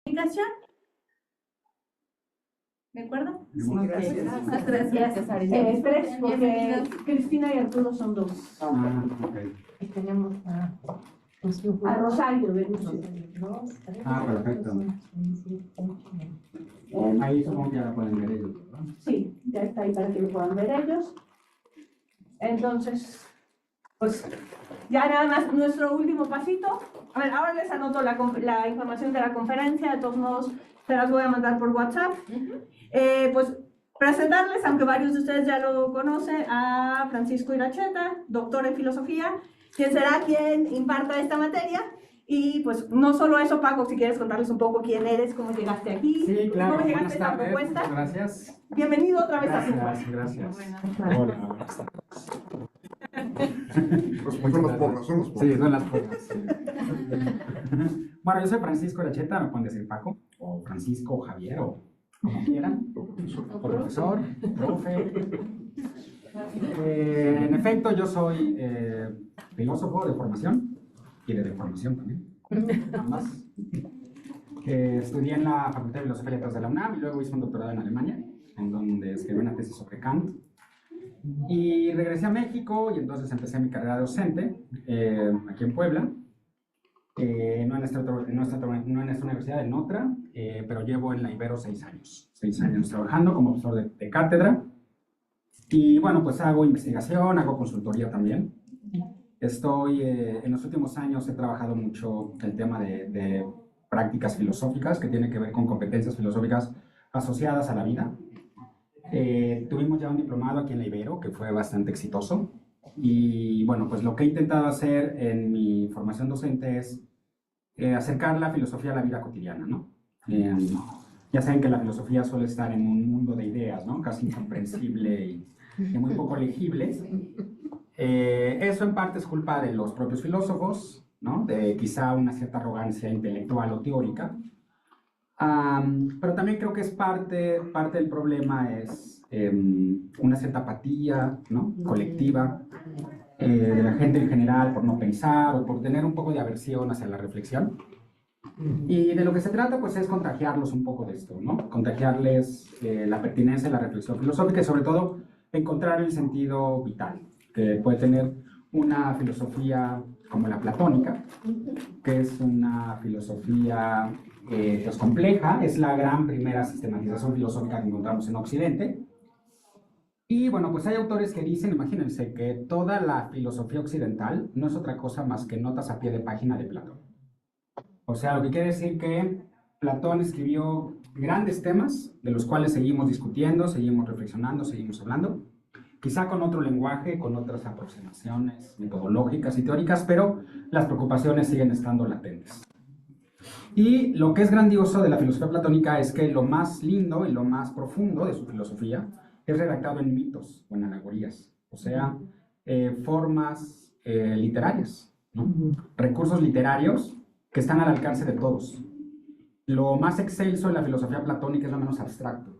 comunicación. ¿De acuerdo? Sí, gracias. Muchas gracias. Tres, porque Cristina y Arturo son dos. Ok. Y tenemos A Rosario, ¿verdad? Perfecto. Ahí supongo que ya la pueden ver ellos, ¿verdad? Sí, ya está ahí para que lo puedan ver ellos. Entonces, pues ya nada más nuestro último pasito. A ver, ahora les anoto la información de la conferencia, de todos modos se las voy a mandar por WhatsApp. Pues presentarles, aunque varios de ustedes ya lo conocen, a Francisco Iracheta, doctor en filosofía, quien será quien imparta esta materia. Y pues no solo eso, Paco, si quieres contarles un poco quién eres, cómo llegaste aquí, Sí, claro. cómo llegaste Buenas a esta tardes. propuesta. Muchas gracias. Bienvenido otra vez a su Gracias. Hola, buenas tardes. Son las porras, son las porras. Sí, son las porras. Sí. Bueno, yo soy Francisco Iracheta, me pueden decir Paco, o Francisco, o Javier, o como quieran. O profesor, profe. En efecto, yo soy filósofo de formación y de deformación también. Ambas. Estudié en la Facultad de Filosofía y Letras de la UNAM y luego hice un doctorado en Alemania, en donde escribí una tesis sobre Kant. Y regresé a México y entonces empecé mi carrera docente aquí en Puebla. No en esta universidad, en otra, pero llevo en la Ibero 6 años. 6 años trabajando como profesor de cátedra. Y bueno, pues hago investigación, hago consultoría también. En los últimos años he trabajado mucho el tema de prácticas filosóficas, que tiene que ver con competencias filosóficas asociadas a la vida. Tuvimos ya un diplomado aquí en la Ibero, que fue bastante exitoso. Y bueno, pues lo que he intentado hacer en mi formación docente es acercar la filosofía a la vida cotidiana, ¿no? Ya saben que la filosofía suele estar en un mundo de ideas, ¿no? Casi incomprensible y muy poco legible. Eso en parte es culpa de los propios filósofos, ¿no? De quizá una cierta arrogancia intelectual o teórica. Pero también creo que es parte del problema es una cierta apatía, ¿no? Colectiva de la gente en general por no pensar o por tener un poco de aversión hacia la reflexión. Y de lo que se trata pues es contagiarlos un poco de esto, ¿no? Contagiarles la pertinencia de la reflexión filosófica y sobre todo encontrar el sentido vital que puede tener una filosofía como la platónica, que es una filosofía pues compleja, es la gran primera sistematización filosófica que encontramos en Occidente. Y bueno, pues hay autores que dicen, imagínense, que toda la filosofía occidental no es otra cosa más que notas a pie de página de Platón. O sea, lo que quiere decir que Platón escribió grandes temas de los cuales seguimos discutiendo, seguimos reflexionando, seguimos hablando, quizá con otro lenguaje, con otras aproximaciones metodológicas y teóricas, pero las preocupaciones siguen estando latentes. Y lo que es grandioso de la filosofía platónica es que lo más lindo y lo más profundo de su filosofía es redactado en mitos o en alegorías, o sea, formas literarias, ¿no? Recursos literarios que están al alcance de todos. Lo más excelso de la filosofía platónica es lo menos abstracto.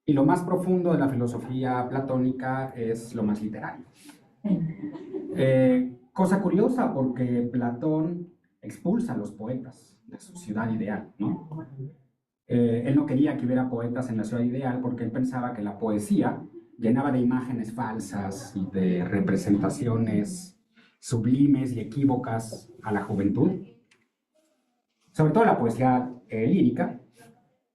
Y lo más profundo de la filosofía platónica es lo más literario. Cosa curiosa, porque Platón expulsa a los poetas de su ciudad ideal, ¿no? Él no quería que hubiera poetas en la ciudad ideal porque él pensaba que la poesía llenaba de imágenes falsas y de representaciones sublimes y equívocas a la juventud, sobre todo la poesía lírica.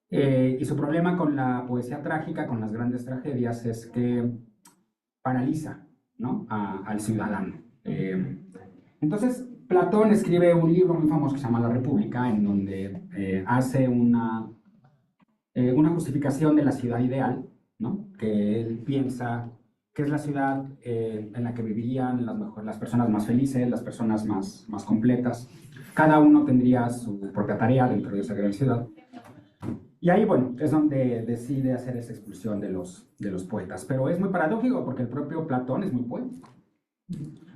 Y su problema con la poesía trágica, con las grandes tragedias, es que paraliza, ¿no? al ciudadano. Entonces, Platón escribe un libro muy famoso que se llama La República, en donde hace una justificación de la ciudad ideal, ¿no? Que él piensa que es la ciudad en la que vivirían las personas más felices, las personas más completas. Cada uno tendría su propia tarea dentro de esa gran ciudad. Y ahí, bueno, es donde decide hacer esa expulsión de los poetas. Pero es muy paradójico porque el propio Platón es muy poético.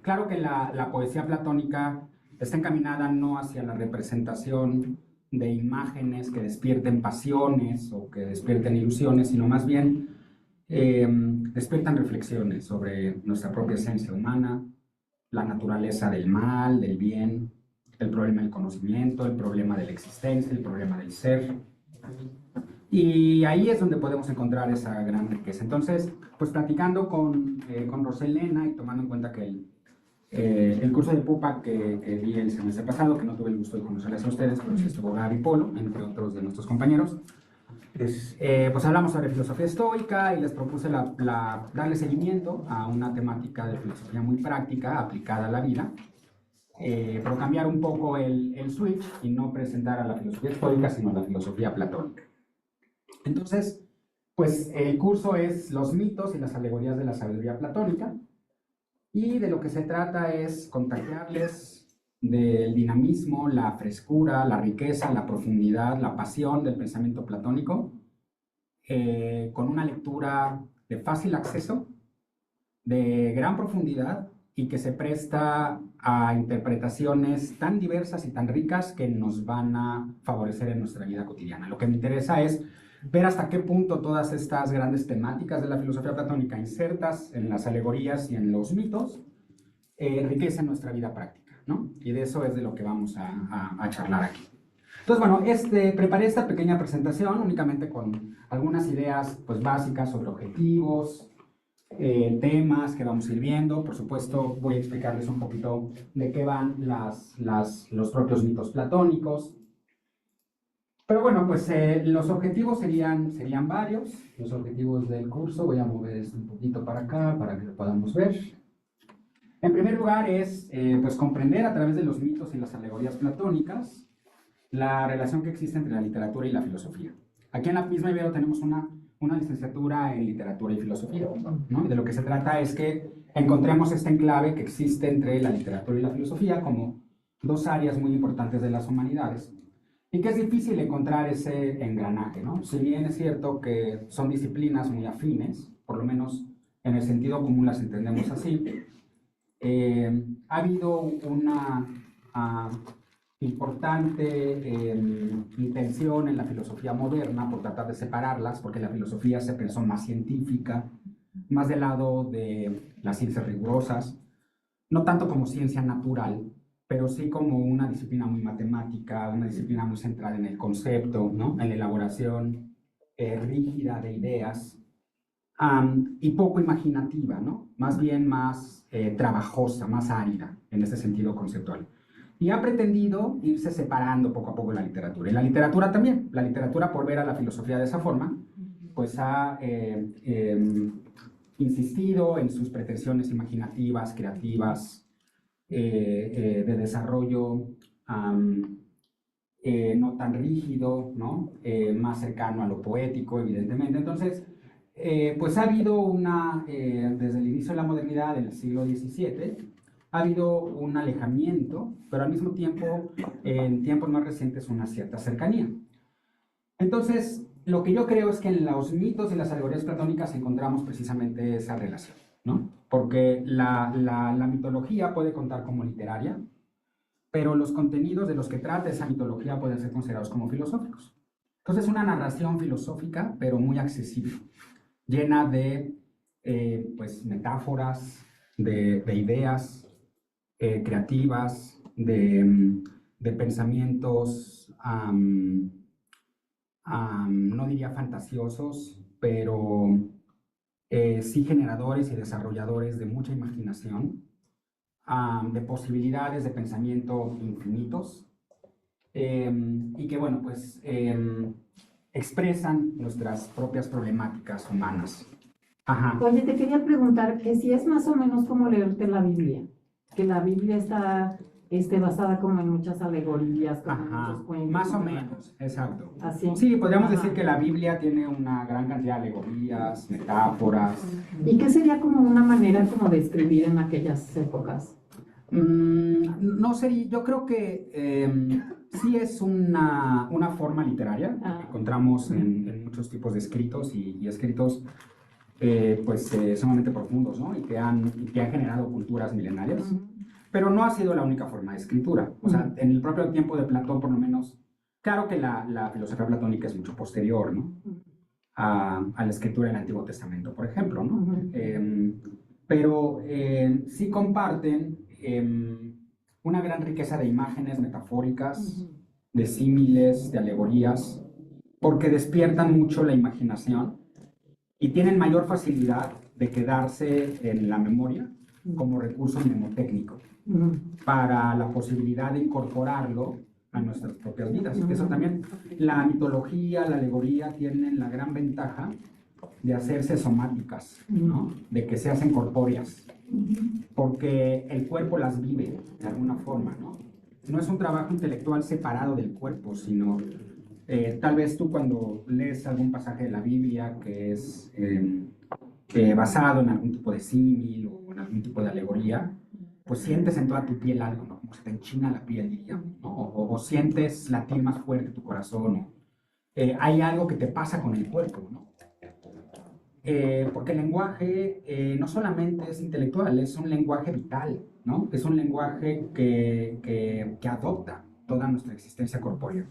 Claro que la poesía platónica está encaminada no hacia la representación de imágenes que despierten pasiones o que despierten ilusiones, sino más bien despiertan reflexiones sobre nuestra propia esencia humana, la naturaleza del mal, del bien, el problema del conocimiento, el problema de la existencia, el problema del ser. Y ahí es donde podemos encontrar esa gran riqueza. Entonces, pues platicando con Roselena y tomando en cuenta que el curso de Pupa que di el semestre pasado, que no tuve el gusto de conocerles a ustedes, pero sí estuvo Gaby Polo, entre otros de nuestros compañeros, pues hablamos sobre filosofía estoica y les propuse darle seguimiento a una temática de filosofía muy práctica, aplicada a la vida, pero cambiar un poco el switch y no presentar a la filosofía estoica, sino a la filosofía platónica. Entonces, pues el curso es los mitos y las alegorías de la sabiduría platónica, y de lo que se trata es contagiarles del dinamismo, la frescura, la riqueza, la profundidad, la pasión del pensamiento platónico, con una lectura de fácil acceso, de gran profundidad y que se presta a interpretaciones tan diversas y tan ricas que nos van a favorecer en nuestra vida cotidiana. Lo que me interesa es ver hasta qué punto todas estas grandes temáticas de la filosofía platónica insertas en las alegorías y en los mitos enriquecen nuestra vida práctica, ¿no? Y de eso es de lo que vamos a charlar aquí. Entonces, bueno, preparé esta pequeña presentación únicamente con algunas ideas pues, básicas sobre objetivos, temas que vamos a ir viendo. Por supuesto, voy a explicarles un poquito de qué van los propios mitos platónicos. Pero bueno, pues los objetivos serían varios. Los objetivos del curso, voy a mover esto un poquito para acá para que lo podamos ver. En primer lugar es pues comprender a través de los mitos y las alegorías platónicas la relación que existe entre la literatura y la filosofía. Aquí en la misma Ibero tenemos una licenciatura en literatura y filosofía, ¿no? Y de lo que se trata es que encontremos este enclave que existe entre la literatura y la filosofía como dos áreas muy importantes de las humanidades, y que es difícil encontrar ese engranaje, ¿no? Si bien es cierto que son disciplinas muy afines, por lo menos en el sentido común las entendemos así, ha habido una importante intención en la filosofía moderna por tratar de separarlas, porque la filosofía se pensó más científica, más del lado de las ciencias rigurosas, no tanto como ciencia natural, pero sí como una disciplina muy matemática, una disciplina muy centrada en el concepto, ¿no? En la elaboración rígida de ideas, y poco imaginativa, ¿no? Más bien más trabajosa, más árida en ese sentido conceptual. Y ha pretendido irse separando poco a poco la literatura. Y la literatura también. La literatura, por ver a la filosofía de esa forma, pues ha insistido en sus pretensiones imaginativas, creativas, de desarrollo no tan rígido, ¿no? Más cercano a lo poético, evidentemente. Entonces, pues ha habido desde el inicio de la modernidad, en el siglo XVII, ha habido un alejamiento, pero al mismo tiempo, en tiempos más recientes, una cierta cercanía. Entonces, lo que yo creo es que en los mitos y las alegorías platónicas encontramos precisamente esa relación, ¿no? Porque la mitología puede contar como literaria, pero los contenidos de los que trata esa mitología pueden ser considerados como filosóficos. Entonces, una narración filosófica, pero muy accesible, llena de pues, metáforas, de ideas creativas, de pensamientos, no diría fantasiosos, pero sí generadores y desarrolladores de mucha imaginación, de posibilidades de pensamiento infinitos, y que, bueno, pues expresan nuestras propias problemáticas humanas. Ajá. Oye, te quería preguntar que si es más o menos como leerte la Biblia, que la Biblia está basada como en muchas alegorías, como en Ajá, muchos cuentos. más o menos, exacto. Así. Sí, podríamos Ajá. decir que la Biblia tiene una gran cantidad de alegorías, metáforas. ¿Y qué sería como una manera como de escribir en aquellas épocas? No sería, yo creo que sí es una forma literaria que encontramos en muchos tipos de escritos y escritos pues sumamente profundos, ¿no? Y que han generado culturas milenarias. Pero no ha sido la única forma de escritura. O sea, en el propio tiempo de Platón, por lo menos, claro que la filosofía platónica es mucho posterior, ¿no? A la escritura del Antiguo Testamento, por ejemplo, ¿no? Pero sí comparten una gran riqueza de imágenes metafóricas, de símiles, de alegorías, porque despiertan mucho la imaginación y tienen mayor facilidad de quedarse en la memoria como recurso mnemotécnico para la posibilidad de incorporarlo a nuestras propias vidas. Que eso también, la mitología, la alegoría tienen la gran ventaja de hacerse somáticas, ¿no? De que se hacen corpóreas, porque el cuerpo las vive de alguna forma, ¿no? No es un trabajo intelectual separado del cuerpo, sino tal vez tú cuando lees algún pasaje de la Biblia que es basado en algún tipo de símil o en algún tipo de alegoría, pues sientes en toda tu piel algo, ¿no? Como se te enchina la piel, diríamos, ¿no? O sientes latir más fuerte tu corazón, ¿no? Hay algo que te pasa con el cuerpo, ¿no? Porque el lenguaje no solamente es intelectual, es un lenguaje vital, ¿no? Es un lenguaje que adopta toda nuestra existencia corpórea.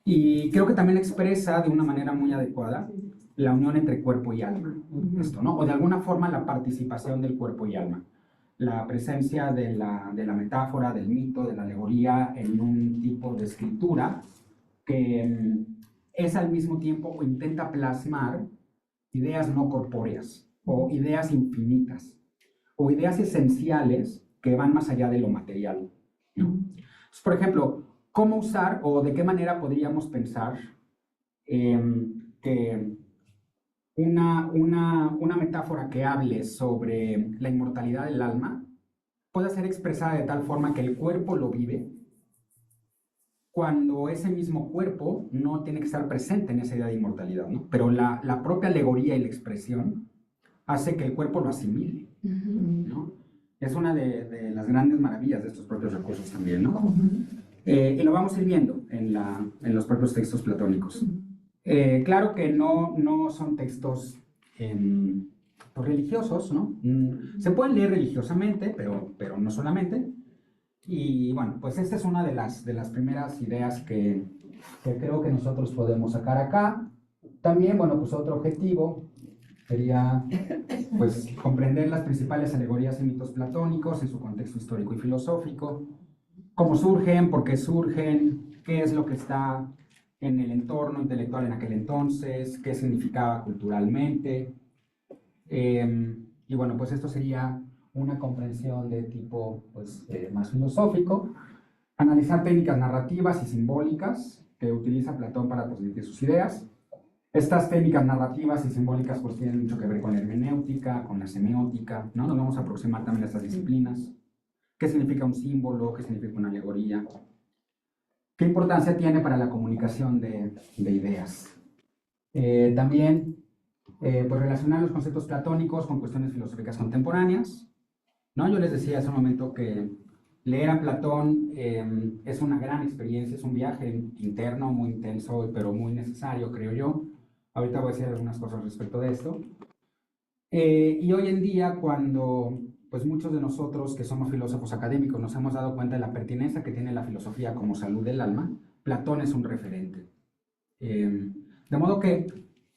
Y creo que también expresa de una manera muy adecuada la unión entre cuerpo y alma, esto, ¿no? O de alguna forma la participación del cuerpo y alma. La presencia de la metáfora, del mito, de la alegoría en un tipo de escritura que es al mismo tiempo o intenta plasmar ideas no corpóreas o ideas infinitas o ideas esenciales que van más allá de lo material, ¿no? Entonces, por ejemplo, ¿cómo usar o de qué manera podríamos pensar que una metáfora que hable sobre la inmortalidad del alma pueda ser expresada de tal forma que el cuerpo lo vive, cuando ese mismo cuerpo no tiene que estar presente en esa idea de inmortalidad, ¿no? Pero la propia alegoría y la expresión hace que el cuerpo lo asimile, ¿no? Es una de las grandes maravillas de estos propios recursos también, ¿no? Y lo vamos a ir viendo en los propios textos platónicos. Claro que no son textos religiosos, ¿no? Se pueden leer religiosamente, pero no solamente. Y bueno, pues esta es una de las primeras ideas que creo que nosotros podemos sacar acá. También, bueno, pues otro objetivo sería pues comprender las principales alegorías y mitos platónicos en su contexto histórico y filosófico, cómo surgen, por qué surgen, qué es lo que está en el entorno intelectual en aquel entonces, qué significaba culturalmente. Y bueno, pues esto sería una comprensión de tipo pues, más filosófico. Analizar técnicas narrativas y simbólicas que utiliza Platón para transmitir sus ideas. Estas técnicas narrativas y simbólicas pues tienen mucho que ver con la hermenéutica, con la semiótica, ¿no? Nos vamos a aproximar también a estas disciplinas. ¿Qué significa un símbolo? ¿Qué significa una alegoría? ¿Qué importancia tiene para la comunicación de ideas? También pues relacionar los conceptos platónicos con cuestiones filosóficas contemporáneas, ¿no? Yo les decía hace un momento que leer a Platón es una gran experiencia, es un viaje interno muy intenso, pero muy necesario, creo yo. Ahorita voy a decir algunas cosas respecto de esto. Y hoy en día, cuando pues muchos de nosotros que somos filósofos académicos nos hemos dado cuenta de la pertinencia que tiene la filosofía como salud del alma, Platón es un referente. De modo que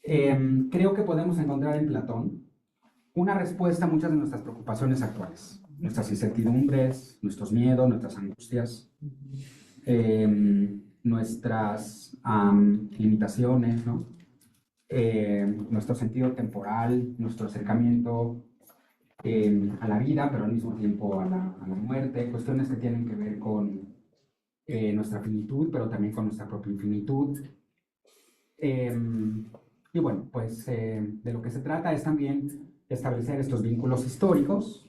creo que podemos encontrar en Platón una respuesta a muchas de nuestras preocupaciones actuales, nuestras incertidumbres, nuestros miedos, nuestras angustias, nuestras limitaciones, ¿no? Nuestro sentido temporal, nuestro acercamiento a la vida, pero al mismo tiempo a la muerte, cuestiones que tienen que ver con nuestra finitud, pero también con nuestra propia infinitud. Y bueno, pues de lo que se trata es también establecer estos vínculos históricos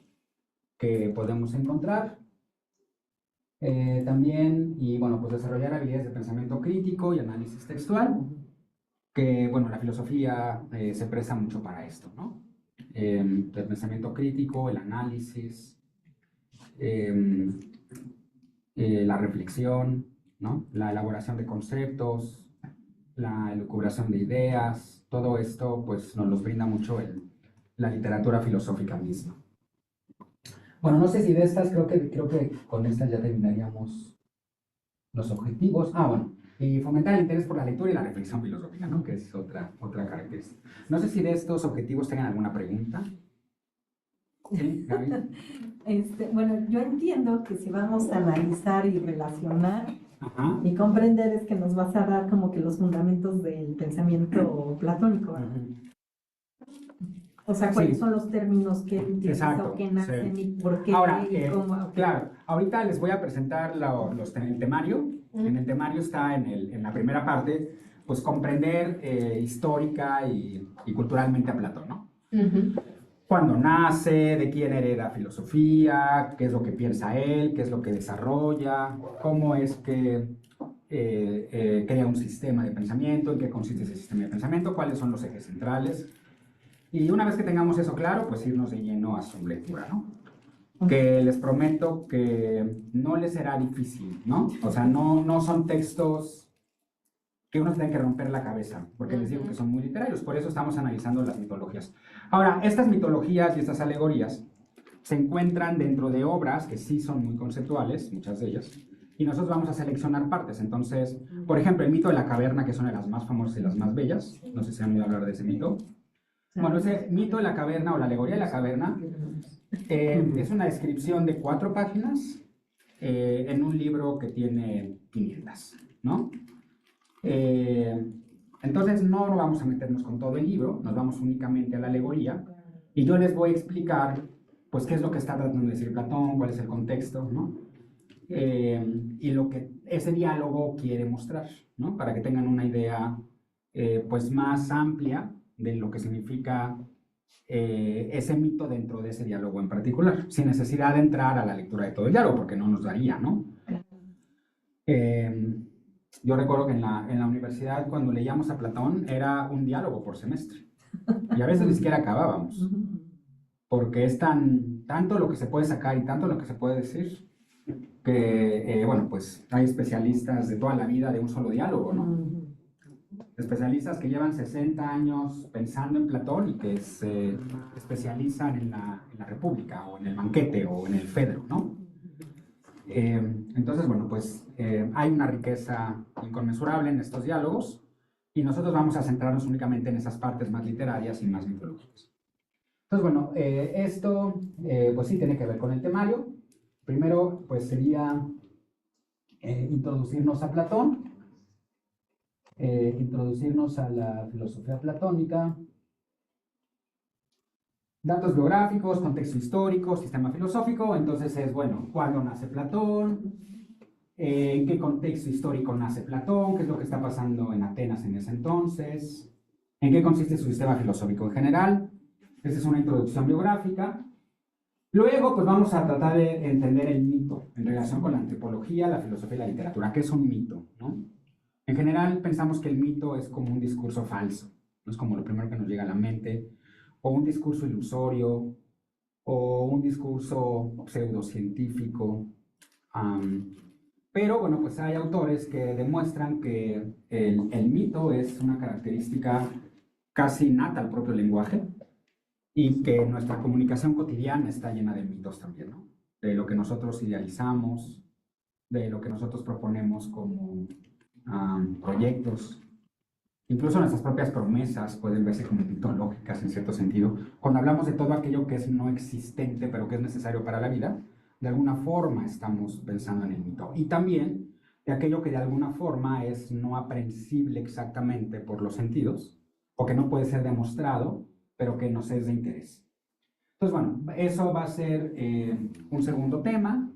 que podemos encontrar. También, y bueno, pues desarrollar habilidades de pensamiento crítico y análisis textual, que bueno, la filosofía se presta mucho para esto, ¿no? El pensamiento crítico, el análisis, la reflexión, ¿no? La elaboración de conceptos, la elucubración de ideas, todo esto pues nos los brinda mucho la literatura filosófica misma. Bueno, no sé si de estas, creo que con estas ya terminaríamos los objetivos. Bueno, y fomentar el interés por la lectura y la reflexión filosófica, ¿no? Que es otra característica. No sé si de estos objetivos tengan alguna pregunta. Sí, Gaby. Bueno, yo entiendo que si vamos a analizar y relacionar Ajá. y comprender es que nos vas a dar como que los fundamentos del pensamiento platónico, ¿verdad? Ujú. O sea, cuáles Sí. son los términos que él utiliza Exacto, o que nacen sí. y por qué Ahora, y cómo. Ok. claro, ahorita les voy a presentar el temario. En el temario está en la primera parte, pues comprender histórica y culturalmente a Platón, ¿no? Cuándo nace, de quién hereda filosofía, qué es lo que piensa él, qué es lo que desarrolla, cómo es que crea un sistema de pensamiento, en qué consiste ese sistema de pensamiento, cuáles son los ejes centrales. Y una vez que tengamos eso claro, pues irnos de lleno a su lectura, ¿no? Que les prometo que no les será difícil, ¿no? O sea, no son textos que uno tenga que romper la cabeza, porque les digo que son muy literarios, por eso estamos analizando las mitologías. Ahora, estas mitologías y estas alegorías se encuentran dentro de obras que sí son muy conceptuales, muchas de ellas, y nosotros vamos a seleccionar partes. Entonces, por ejemplo, el mito de la caverna, que es una de las más famosas y las más bellas, no sé si han oído hablar de ese mito. Bueno, ese mito de la caverna o la alegoría de la caverna es una descripción de 4 páginas en un libro que tiene 500, ¿no? Entonces no vamos a meternos con todo el libro, nos vamos únicamente a la alegoría y yo les voy a explicar pues qué es lo que está tratando de decir Platón, cuál es el contexto, ¿no? Y lo que ese diálogo quiere mostrar, ¿no? Para que tengan una idea pues más amplia de lo que significa ese mito dentro de ese diálogo en particular, sin necesidad de entrar a la lectura de todo el diálogo, porque no nos daría, ¿no? Yo recuerdo que en la universidad, cuando leíamos a Platón, era un diálogo por semestre. Y a veces ni siquiera acabábamos. Porque es tanto lo que se puede sacar y tanto lo que se puede decir, que, bueno, pues hay especialistas de toda la vida de un solo diálogo, ¿no? Especialistas que llevan 60 años pensando en Platón y que se especializan en la República, o en el Banquete, o en el Fedro, ¿no? Entonces, bueno, pues hay una riqueza inconmensurable en estos diálogos y nosotros vamos a centrarnos únicamente en esas partes más literarias y más mitológicas. Entonces, bueno, esto pues sí tiene que ver con el temario. Primero, pues sería introducirnos a Platón, introducirnos a la filosofía platónica, datos biográficos, contexto histórico, sistema filosófico. Entonces es, bueno, ¿cuándo nace Platón? ¿En qué contexto histórico nace Platón? ¿Qué es lo que está pasando en Atenas en ese entonces? ¿En qué consiste su sistema filosófico en general? Esa es una introducción biográfica. Luego, pues vamos a tratar de entender el mito en relación con la antropología, la filosofía y la literatura. ¿Qué es un mito? ¿No? En general pensamos que el mito es como un discurso falso, ¿no? Es como lo primero que nos llega a la mente, o un discurso ilusorio, o un discurso pseudocientífico. Pero bueno, pues hay autores que demuestran que el mito es una característica casi innata al propio lenguaje y que nuestra comunicación cotidiana está llena de mitos también, ¿no? De lo que nosotros idealizamos, de lo que nosotros proponemos como proyectos. Incluso nuestras propias promesas pueden verse como mitológicas en cierto sentido. Cuando hablamos de todo aquello que es no existente, pero que es necesario para la vida, de alguna forma estamos pensando en el mito. Y también de aquello que de alguna forma es no aprehensible exactamente por los sentidos, o que no puede ser demostrado, pero que nos es de interés. Entonces, bueno, eso va a ser un segundo tema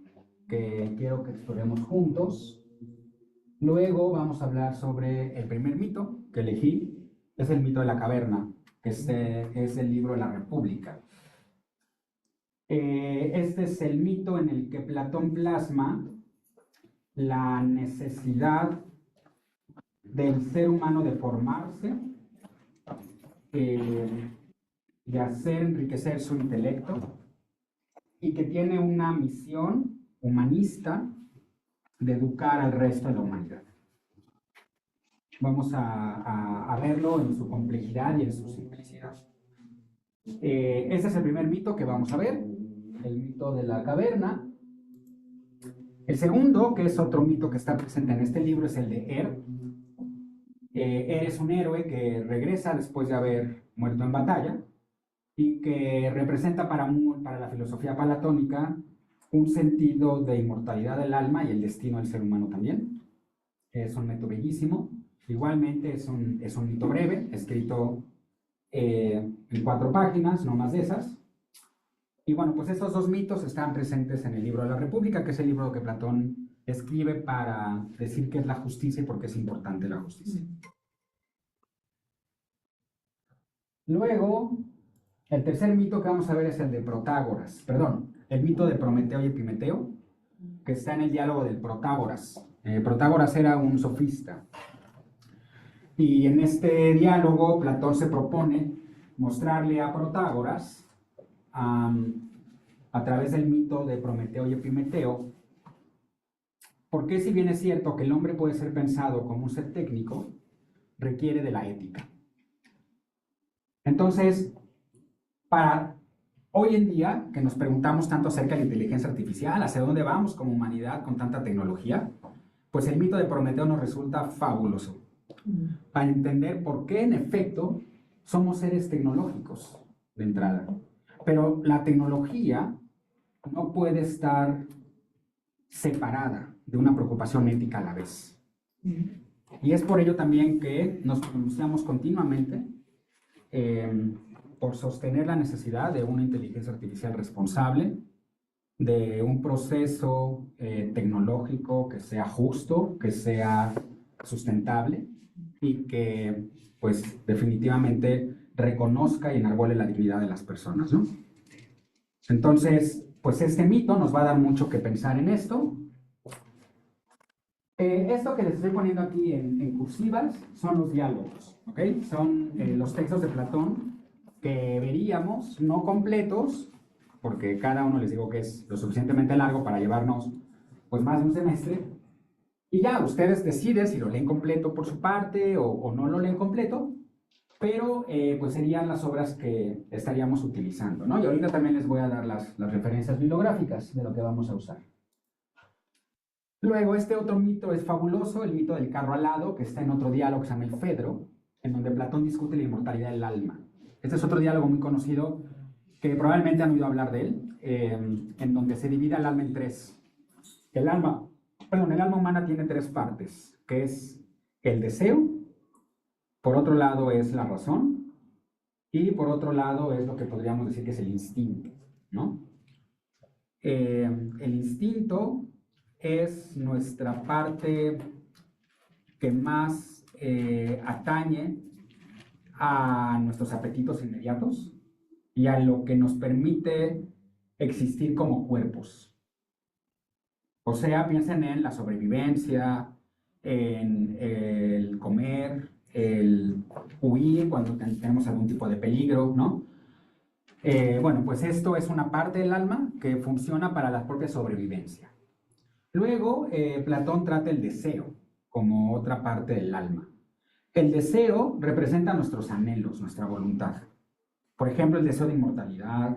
que quiero que exploremos juntos. Luego vamos a hablar sobre el primer mito que elegí, es el mito de la caverna, que es el libro de la República. Este es el mito en el que Platón plasma la necesidad del ser humano de formarse, de hacer enriquecer su intelecto y que tiene una misión humanista de educar al resto de la humanidad. Vamos a verlo en su complejidad y en su simplicidad. Este es el primer mito que vamos a ver, el mito de la caverna. El segundo, que es otro mito que está presente en este libro, es el de Er. Er es un héroe que regresa después de haber muerto en batalla y que representa para para la filosofía platónica un sentido de inmortalidad del alma y el destino del ser humano también. Es un método bellísimo. Igualmente es un mito breve, escrito en 4 páginas, no más de esas. Y bueno, pues estos 2 mitos están presentes en el libro de la República, que es el libro que Platón escribe para decir qué es la justicia y por qué es importante la justicia. Luego, el tercer mito que vamos a ver es el de Protágoras, perdón, el mito de Prometeo y Epimeteo, que está en el diálogo del Protágoras. Protágoras era un sofista. Y en este diálogo, Platón se propone mostrarle a Protágoras, a través del mito de Prometeo y Epimeteo, por qué, si bien es cierto que el hombre puede ser pensado como un ser técnico, requiere de la ética. Entonces, para hoy en día, que nos preguntamos tanto acerca de la inteligencia artificial, hacia dónde vamos como humanidad con tanta tecnología, pues el mito de Prometeo nos resulta fabuloso para entender por qué, en efecto, somos seres tecnológicos de entrada. Pero la tecnología no puede estar separada de una preocupación ética a la vez. Y es por ello también que nos pronunciamos continuamente por sostener la necesidad de una inteligencia artificial responsable, de un proceso tecnológico que sea justo, que sea sustentable y que, pues, definitivamente reconozca y enarbole la dignidad de las personas, ¿no? Entonces, pues este mito nos va a dar mucho que pensar en esto. Esto que les estoy poniendo aquí en cursivas son los diálogos, ¿ok? Son los textos de Platón que veríamos, no completos, porque cada uno les digo que es lo suficientemente largo para llevarnos pues más de un semestre, y ya ustedes deciden si lo leen completo por su parte o no lo leen completo, pero pues serían las obras que estaríamos utilizando, ¿no? Y ahorita también les voy a dar las referencias bibliográficas de lo que vamos a usar. Luego, este otro mito es fabuloso, el mito del carro alado, que está en otro diálogo que se llama el Fedro, en donde Platón discute la inmortalidad del alma. Este es otro diálogo muy conocido, que probablemente han oído hablar de él, en donde se divide el alma en 3. El alma humana tiene 3 partes, que es el deseo, por otro lado es la razón, y por otro lado es lo que podríamos decir que es el instinto, ¿no? El instinto es nuestra parte que más atañe a nuestros apetitos inmediatos y a lo que nos permite existir como cuerpos. O sea, piensen en la sobrevivencia, en el comer, el huir cuando tenemos algún tipo de peligro, ¿no? Bueno, pues esto es una parte del alma que funciona para la propia sobrevivencia. Luego, Platón trata el deseo como otra parte del alma. El deseo representa nuestros anhelos, nuestra voluntad. Por ejemplo, el deseo de inmortalidad,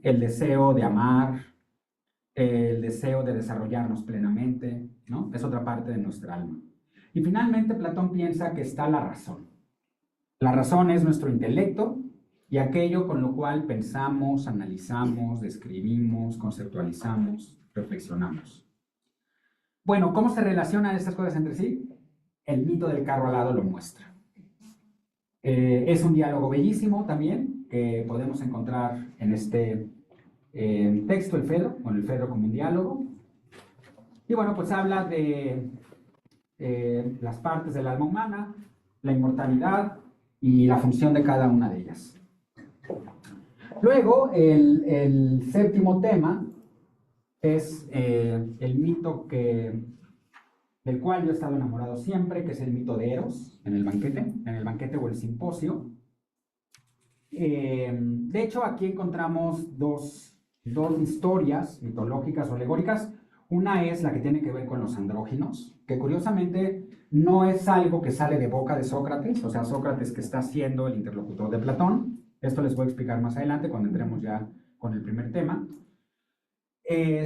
el deseo de amar, el deseo de desarrollarnos plenamente, ¿no? Es otra parte de nuestra alma. Y finalmente, Platón piensa que está la razón. La razón es nuestro intelecto y aquello con lo cual pensamos, analizamos, describimos, conceptualizamos, reflexionamos. Bueno, ¿cómo se relacionan estas cosas entre sí? El mito del carro alado lo muestra. Es un diálogo bellísimo también, que podemos encontrar en este texto, el Fedro, con el Fedro como un diálogo. Y bueno, pues habla de las partes del alma humana, la inmortalidad y la función de cada una de ellas. Luego, el séptimo tema es el mito del cual yo he estado enamorado siempre, que es el mito de Eros, en el banquete o el simposio. De hecho, aquí encontramos dos historias mitológicas o alegóricas. Una es la que tiene que ver con los andróginos, que curiosamente no es algo que sale de boca de Sócrates, o sea, Sócrates que está siendo el interlocutor de Platón. Esto les voy a explicar más adelante cuando entremos ya con el primer tema.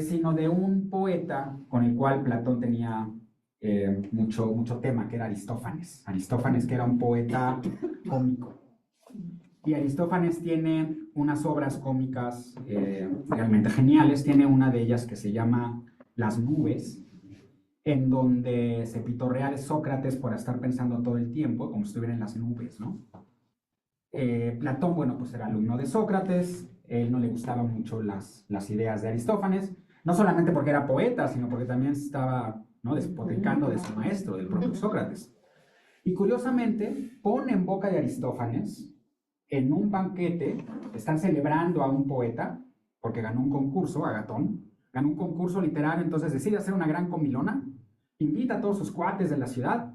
Sino de un poeta con el cual Platón tenía mucho tema, que era Aristófanes. Aristófanes, que era un poeta cómico. Y Aristófanes tiene unas obras cómicas realmente geniales. Tiene una de ellas que se llama Las nubes, en donde se pitorrea de Sócrates por estar pensando todo el tiempo, como si estuviera en las nubes, ¿no? Platón, bueno, pues era alumno de Sócrates. Él no le gustaban mucho las ideas de Aristófanes, no solamente porque era poeta, sino porque también estaba, ¿no?, despotricando de su maestro, del propio Sócrates. Y curiosamente, pone en boca de Aristófanes, en un banquete, están celebrando a un poeta, porque ganó un concurso, Agatón, ganó un concurso literario, entonces decide hacer una gran comilona, invita a todos sus cuates de la ciudad,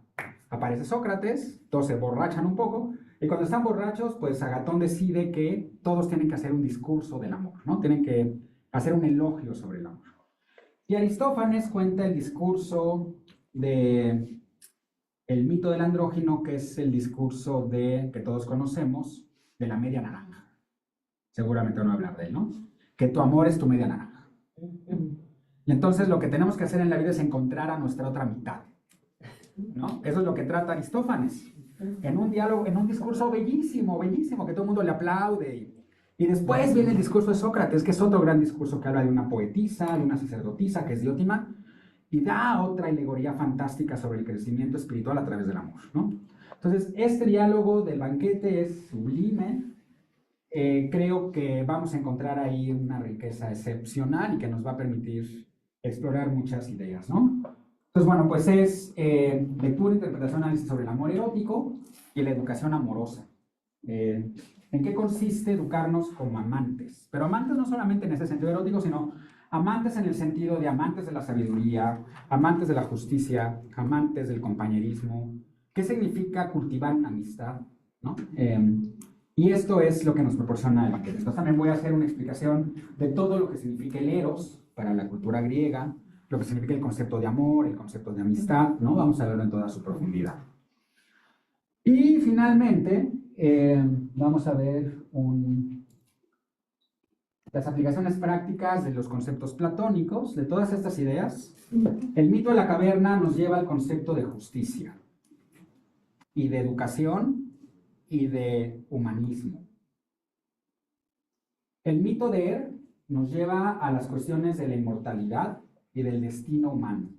aparece Sócrates, todos se borrachan un poco, y cuando están borrachos, pues Agatón decide que todos tienen que hacer un discurso del amor, ¿no? Tienen que hacer un elogio sobre el amor. Y Aristófanes cuenta el discurso de el mito del andrógino, que es el discurso que todos conocemos, de la media naranja. Seguramente van a hablar de él, ¿no? Que tu amor es tu media naranja. Y entonces lo que tenemos que hacer en la vida es encontrar a nuestra otra mitad, ¿no? Eso es lo que trata Aristófanes. En un diálogo, en un discurso bellísimo, bellísimo, que todo el mundo le aplaude. Y después viene el discurso de Sócrates, que es otro gran discurso que habla de una poetisa, de una sacerdotisa, que es Diótima, y da otra alegoría fantástica sobre el crecimiento espiritual a través del amor, ¿no? Entonces, este diálogo del banquete es sublime. Creo que vamos a encontrar ahí una riqueza excepcional y que nos va a permitir explorar muchas ideas, ¿no? Entonces, bueno, pues es lectura, interpretación, análisis sobre el amor erótico y la educación amorosa. ¿En qué consiste educarnos como amantes? Pero amantes no solamente en ese sentido erótico, sino amantes en el sentido de amantes de la sabiduría, amantes de la justicia, amantes del compañerismo. ¿Qué significa cultivar una amistad, ¿no? Y esto es lo que nos proporciona el banquete. Entonces también voy a hacer una explicación de todo lo que significa el eros para la cultura griega, lo que significa el concepto de amor, el concepto de amistad, ¿no? Vamos a verlo en toda su profundidad. Y finalmente, vamos a ver las aplicaciones prácticas de los conceptos platónicos, de todas estas ideas. El mito de la caverna nos lleva al concepto de justicia, y de educación, y de humanismo. El mito de Er nos lleva a las cuestiones de la inmortalidad y del destino humano.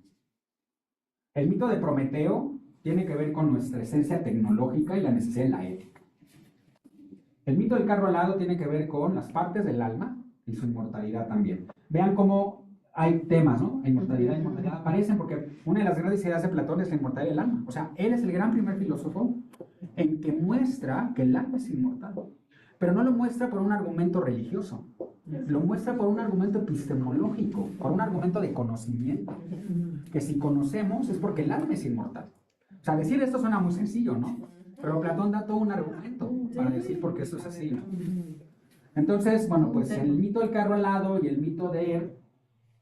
El mito de Prometeo tiene que ver con nuestra esencia tecnológica y la necesidad de la ética. El mito del carro alado tiene que ver con las partes del alma y su inmortalidad también. Vean cómo hay temas, ¿no? Inmortalidad e inmortalidad aparecen porque una de las grandes ideas de Platón es la inmortalidad del alma. O sea, él es el gran primer filósofo en que muestra que el alma es inmortal. Pero no lo muestra por un argumento religioso, lo muestra por un argumento epistemológico, por un argumento de conocimiento. Que si conocemos es porque el alma es inmortal. O sea, decir esto suena muy sencillo, ¿no? Pero Platón da todo un argumento para decir por qué eso es así, ¿no? Entonces, bueno, pues el mito del carro alado y el mito de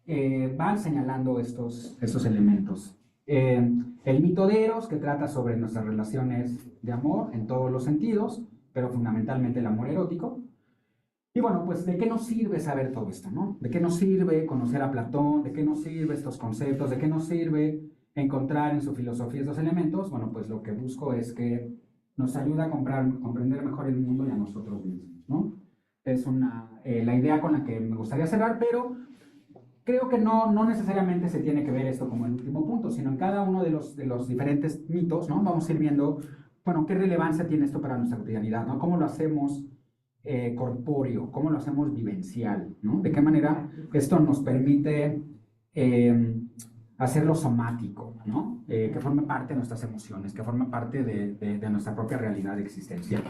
Er van señalando estos elementos. El mito de Eros, que trata sobre nuestras relaciones de amor en todos los sentidos, pero fundamentalmente el amor erótico. Y bueno, pues ¿de qué nos sirve saber todo esto, no? ¿De qué nos sirve conocer a Platón? ¿De qué nos sirve estos conceptos? ¿De qué nos sirve encontrar en su filosofía estos elementos? Bueno, pues lo que busco es que nos ayude a comprender mejor el mundo y a nosotros mismos, ¿no? Es la idea con la que me gustaría cerrar, pero creo que no necesariamente se tiene que ver esto como el último punto, sino en cada uno de los diferentes mitos, ¿no? Vamos a ir viendo, bueno, qué relevancia tiene esto para nuestra cotidianidad, ¿no? ¿Cómo lo hacemos corpóreo? ¿Cómo lo hacemos vivencial? ¿No? ¿De qué manera esto nos permite hacerlo somático, ¿no? Que forme parte de nuestras emociones, que forme parte de nuestra propia realidad existencial.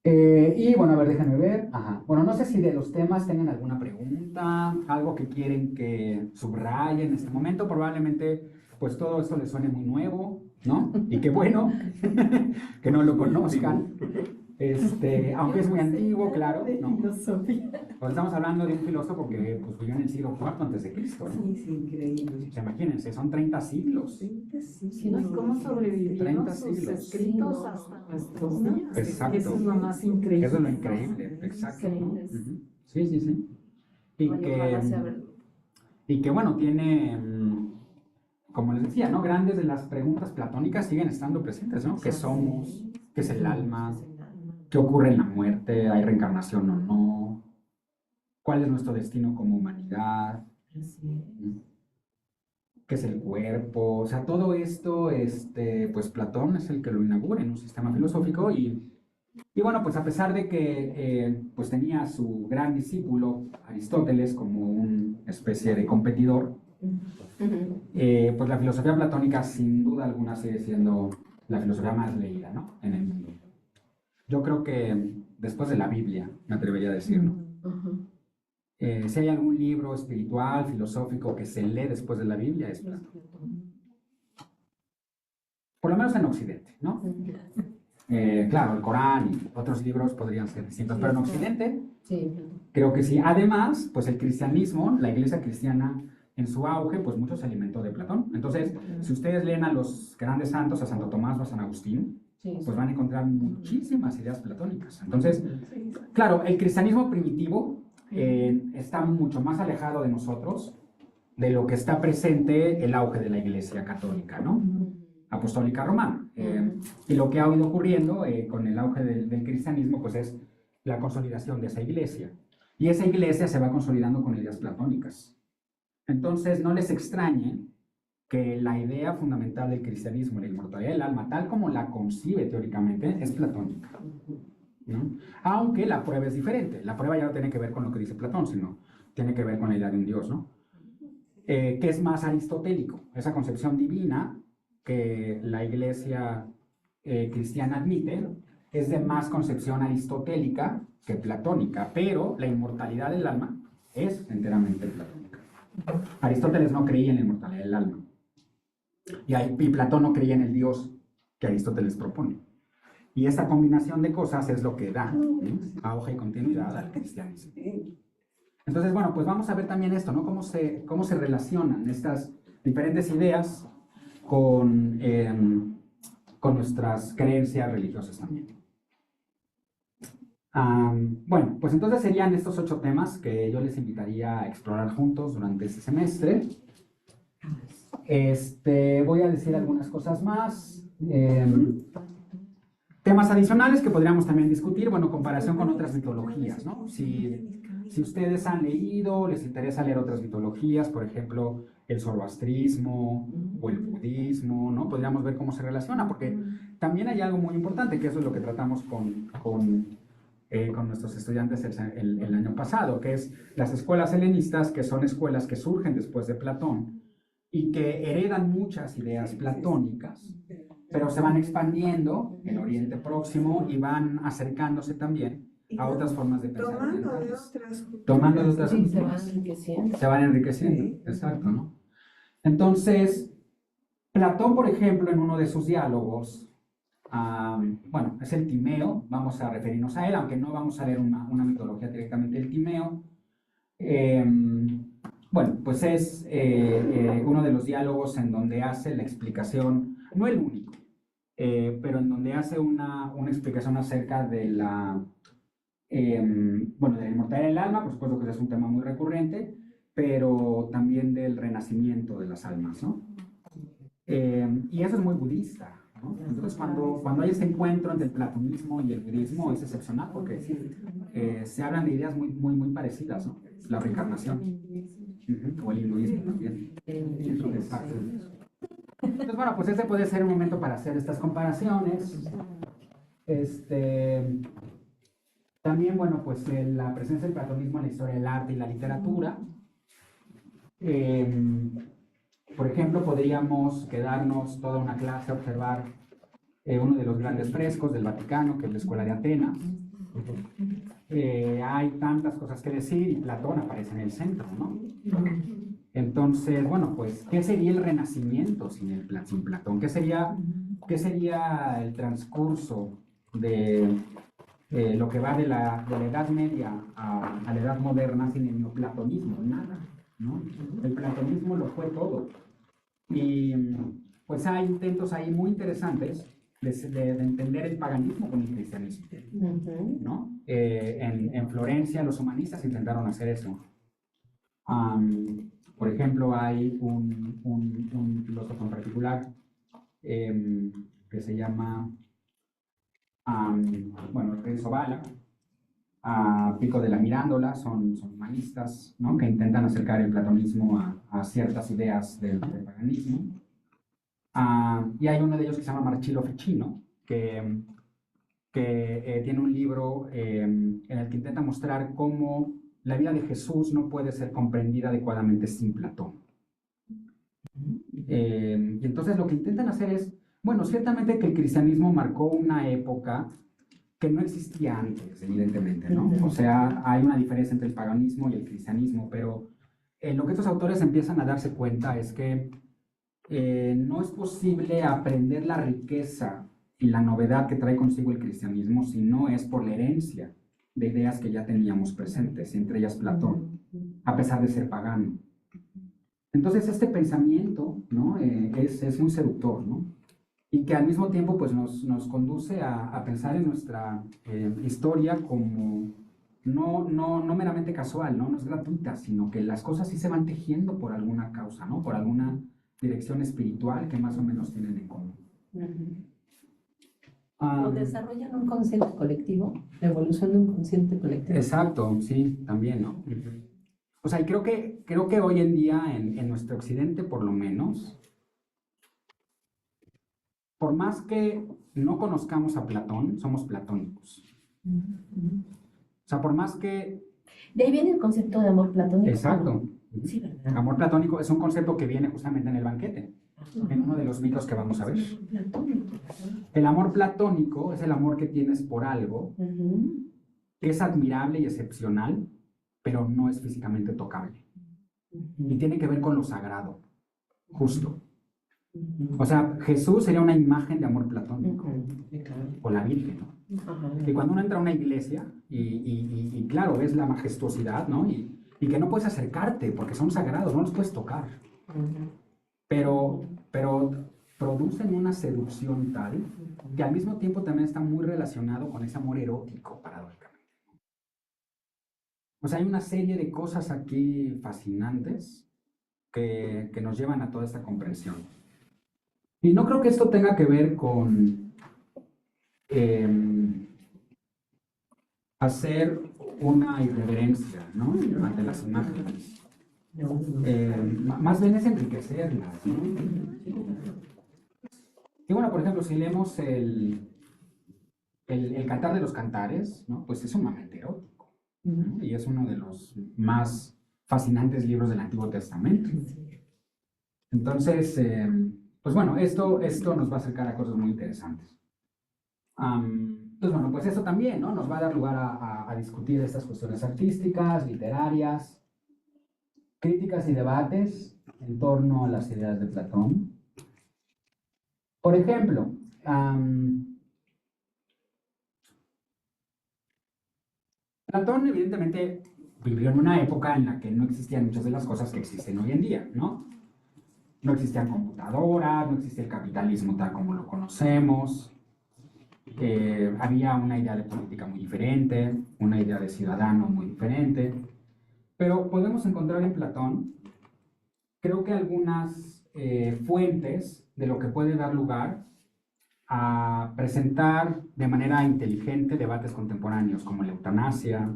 Y bueno, a ver, déjenme ver. Ajá. Bueno, no sé si de los temas tengan alguna pregunta, algo que quieren que subraye en este momento. Probablemente, pues todo esto les suene muy nuevo, ¿no? Y qué bueno que no lo conozcan. Aunque es muy antiguo, claro, ¿no? Pues estamos hablando de un filósofo que pues, vivió en el siglo IV antes de Cristo, ¿no? Sí, sí, increíble. O sea, imagínense, son 30 siglos. Sí, ¿no? ¿Y cómo sobrevivieron 30 sus siglos. escritos hasta nuestros días? Exacto. Eso es lo más increíble. Eso es lo increíble, exacto. Sí. Sí, sí, sí. Y Oye, ojalá sea verdad. que bueno, tiene, como les decía, ¿no? Grandes de las preguntas platónicas siguen estando presentes, ¿no? ¿Qué somos? ¿Qué es el alma? ¿Qué ocurre en la muerte? ¿Hay reencarnación o no? ¿Cuál es nuestro destino como humanidad? ¿Qué es el cuerpo? O sea, todo esto, pues Platón es el que lo inaugura en un sistema filosófico y bueno, pues a pesar de que pues tenía a su gran discípulo Aristóteles como una especie de competidor, pues la filosofía platónica sin duda alguna sigue siendo la filosofía más leída, ¿no? En el mundo. Yo creo que después de la Biblia, me atrevería a decir, ¿no? Si hay algún libro espiritual, filosófico que se lee después de la Biblia, es Platón. Por lo menos en Occidente, ¿no? Claro, el Corán y otros libros podrían ser distintos, pero en Occidente creo que sí. Además, pues el cristianismo, la iglesia cristiana en su auge, pues mucho se alimentó de Platón. Entonces, si ustedes leen a los grandes santos, a Santo Tomás o a San Agustín, pues van a encontrar muchísimas ideas platónicas. Entonces, claro, el cristianismo primitivo está mucho más alejado de nosotros de lo que está presente el auge de la iglesia católica, ¿no? Apostólica romana. Y lo que ha ido ocurriendo con el auge del cristianismo, pues es la consolidación de esa iglesia. Y esa iglesia se va consolidando con ideas platónicas. Entonces, no les extrañe que la idea fundamental del cristianismo, la inmortalidad del alma, tal como la concibe teóricamente, es platónica, ¿no? Aunque la prueba es diferente. La prueba ya no tiene que ver con lo que dice Platón, sino tiene que ver con la idea de un Dios, ¿no? Que es más aristotélico, esa concepción divina que la iglesia cristiana admite, es de más concepción aristotélica que platónica, pero la inmortalidad del alma es enteramente platónica. Aristóteles no creía en la inmortalidad del alma, y Platón no creía en el Dios que Aristóteles propone. Y esta combinación de cosas es lo que da auge y continuidad al cristianismo. Entonces, bueno, pues vamos a ver también esto, ¿no? Cómo se relacionan estas diferentes ideas con nuestras creencias religiosas también. Bueno, pues entonces serían estos 8 temas que yo les invitaría a explorar juntos durante este semestre. Voy a decir algunas cosas más. Temas adicionales que podríamos también discutir, bueno, comparación con otras mitologías, ¿no? Si ustedes han leído, les interesa leer otras mitologías, por ejemplo, el zoroastrismo o el budismo, ¿no? Podríamos ver cómo se relaciona, porque también hay algo muy importante, que eso es lo que tratamos con nuestros estudiantes el año pasado, que es las escuelas helenistas, que son escuelas que surgen después de Platón y que heredan muchas ideas platónicas, pero se van expandiendo en Oriente Próximo y van acercándose también a otras formas de pensar. Tomando de otras culturas. Se van enriqueciendo, exacto, ¿no? Entonces, Platón, por ejemplo, en uno de sus diálogos, bueno, es el Timeo, vamos a referirnos a él, aunque no vamos a leer una mitología directamente del Timeo. Bueno, pues es uno de los diálogos en donde hace la explicación, no el único, pero en donde hace una explicación acerca de la inmortalidad del alma, por supuesto que es un tema muy recurrente, pero también del renacimiento de las almas, ¿no? Y eso es muy budista, ¿no? Entonces, cuando hay este encuentro entre el platonismo y el budismo, es excepcional porque se hablan de ideas muy, muy, muy parecidas, ¿no? La reencarnación, o el hinduismo también. Exacto. Entonces, bueno, pues ese puede ser un momento para hacer estas comparaciones. También, bueno, pues la presencia del platonismo en la historia del arte y la literatura. Por ejemplo, podríamos quedarnos toda una clase a observar uno de los grandes frescos del Vaticano, que es la Escuela de Atenas. Hay tantas cosas que decir y Platón aparece en el centro, ¿no? Entonces, bueno, pues, ¿qué sería el Renacimiento sin Platón? ¿Qué sería el transcurso de lo que va de la Edad Media a la Edad Moderna sin el neoplatonismo? Nada, ¿no? El platonismo lo fue todo. Y pues hay intentos ahí muy interesantes de entender el paganismo con el cristianismo, ¿no? En Florencia los humanistas intentaron hacer eso. Por ejemplo, hay un filósofo en particular que se llama Bueno, Renzo Bala, Pico de la Mirándola, son humanistas, ¿no? Que intentan acercar el platonismo a ciertas ideas del paganismo. Y hay uno de ellos que se llama Marcello Ficino, que tiene un libro en el que intenta mostrar cómo la vida de Jesús no puede ser comprendida adecuadamente sin Platón. Y entonces lo que intentan hacer es, bueno, ciertamente que el cristianismo marcó una época que no existía antes, evidentemente, ¿no? O sea, hay una diferencia entre el paganismo y el cristianismo, pero lo que estos autores empiezan a darse cuenta es que no es posible aprender la riqueza y la novedad que trae consigo el cristianismo si no es por la herencia de ideas que ya teníamos presentes, entre ellas Platón, a pesar de ser pagano. Entonces este pensamiento, ¿no? Es muy seductor, ¿no? Y que al mismo tiempo pues, nos conduce a pensar en nuestra historia como no meramente casual, ¿no? No es gratuita, sino que las cosas sí se van tejiendo por alguna causa, ¿no? Por alguna dirección espiritual que más o menos tienen en común. O desarrollan un consciente colectivo, la evolución de un consciente colectivo. Exacto, sí, también, ¿no? O sea, y creo que hoy en día, en nuestro occidente por lo menos, por más que no conozcamos a Platón, somos platónicos. O sea, por más que... De ahí viene el concepto de amor platónico. Exacto. Sí, ¿verdad? Amor platónico es un concepto que viene justamente en el banquete, en uno de los mitos que vamos a ver. Platónico. El amor platónico es el amor que tienes por algo que es admirable y excepcional, pero no es físicamente tocable. Y tiene que ver con lo sagrado, justo. O sea, Jesús sería una imagen de amor platónico, o la Virgen, ¿no? Y cuando uno entra a una iglesia y claro, ves la majestuosidad, ¿no? Y que no puedes acercarte porque son sagrados, no los puedes tocar. Pero producen una seducción tal que al mismo tiempo también está muy relacionado con ese amor erótico, paradójicamente. O sea, hay una serie de cosas aquí fascinantes que nos llevan a toda esta comprensión. Y no creo que esto tenga que ver con hacer una irreverencia, ¿no? Ante las imágenes. Más bien es enriquecerlas, ¿no? Y bueno, por ejemplo, si leemos el Cantar de los Cantares, ¿no? Pues es sumamente erótico, ¿no? Y es uno de los más fascinantes libros del Antiguo Testamento. Entonces, pues bueno, esto nos va a acercar a cosas muy interesantes. Pues bueno, pues eso también, ¿no? Nos va a dar lugar a discutir estas cuestiones artísticas, literarias, críticas y debates en torno a las ideas de Platón. Por ejemplo, Platón evidentemente vivió en una época en la que no existían muchas de las cosas que existen hoy en día, ¿no? No existían computadoras, no existía el capitalismo tal como lo conocemos, había una idea de política muy diferente, una idea de ciudadano muy diferente, pero podemos encontrar en Platón, creo que algunas fuentes de lo que puede dar lugar a presentar de manera inteligente debates contemporáneos como la eutanasia,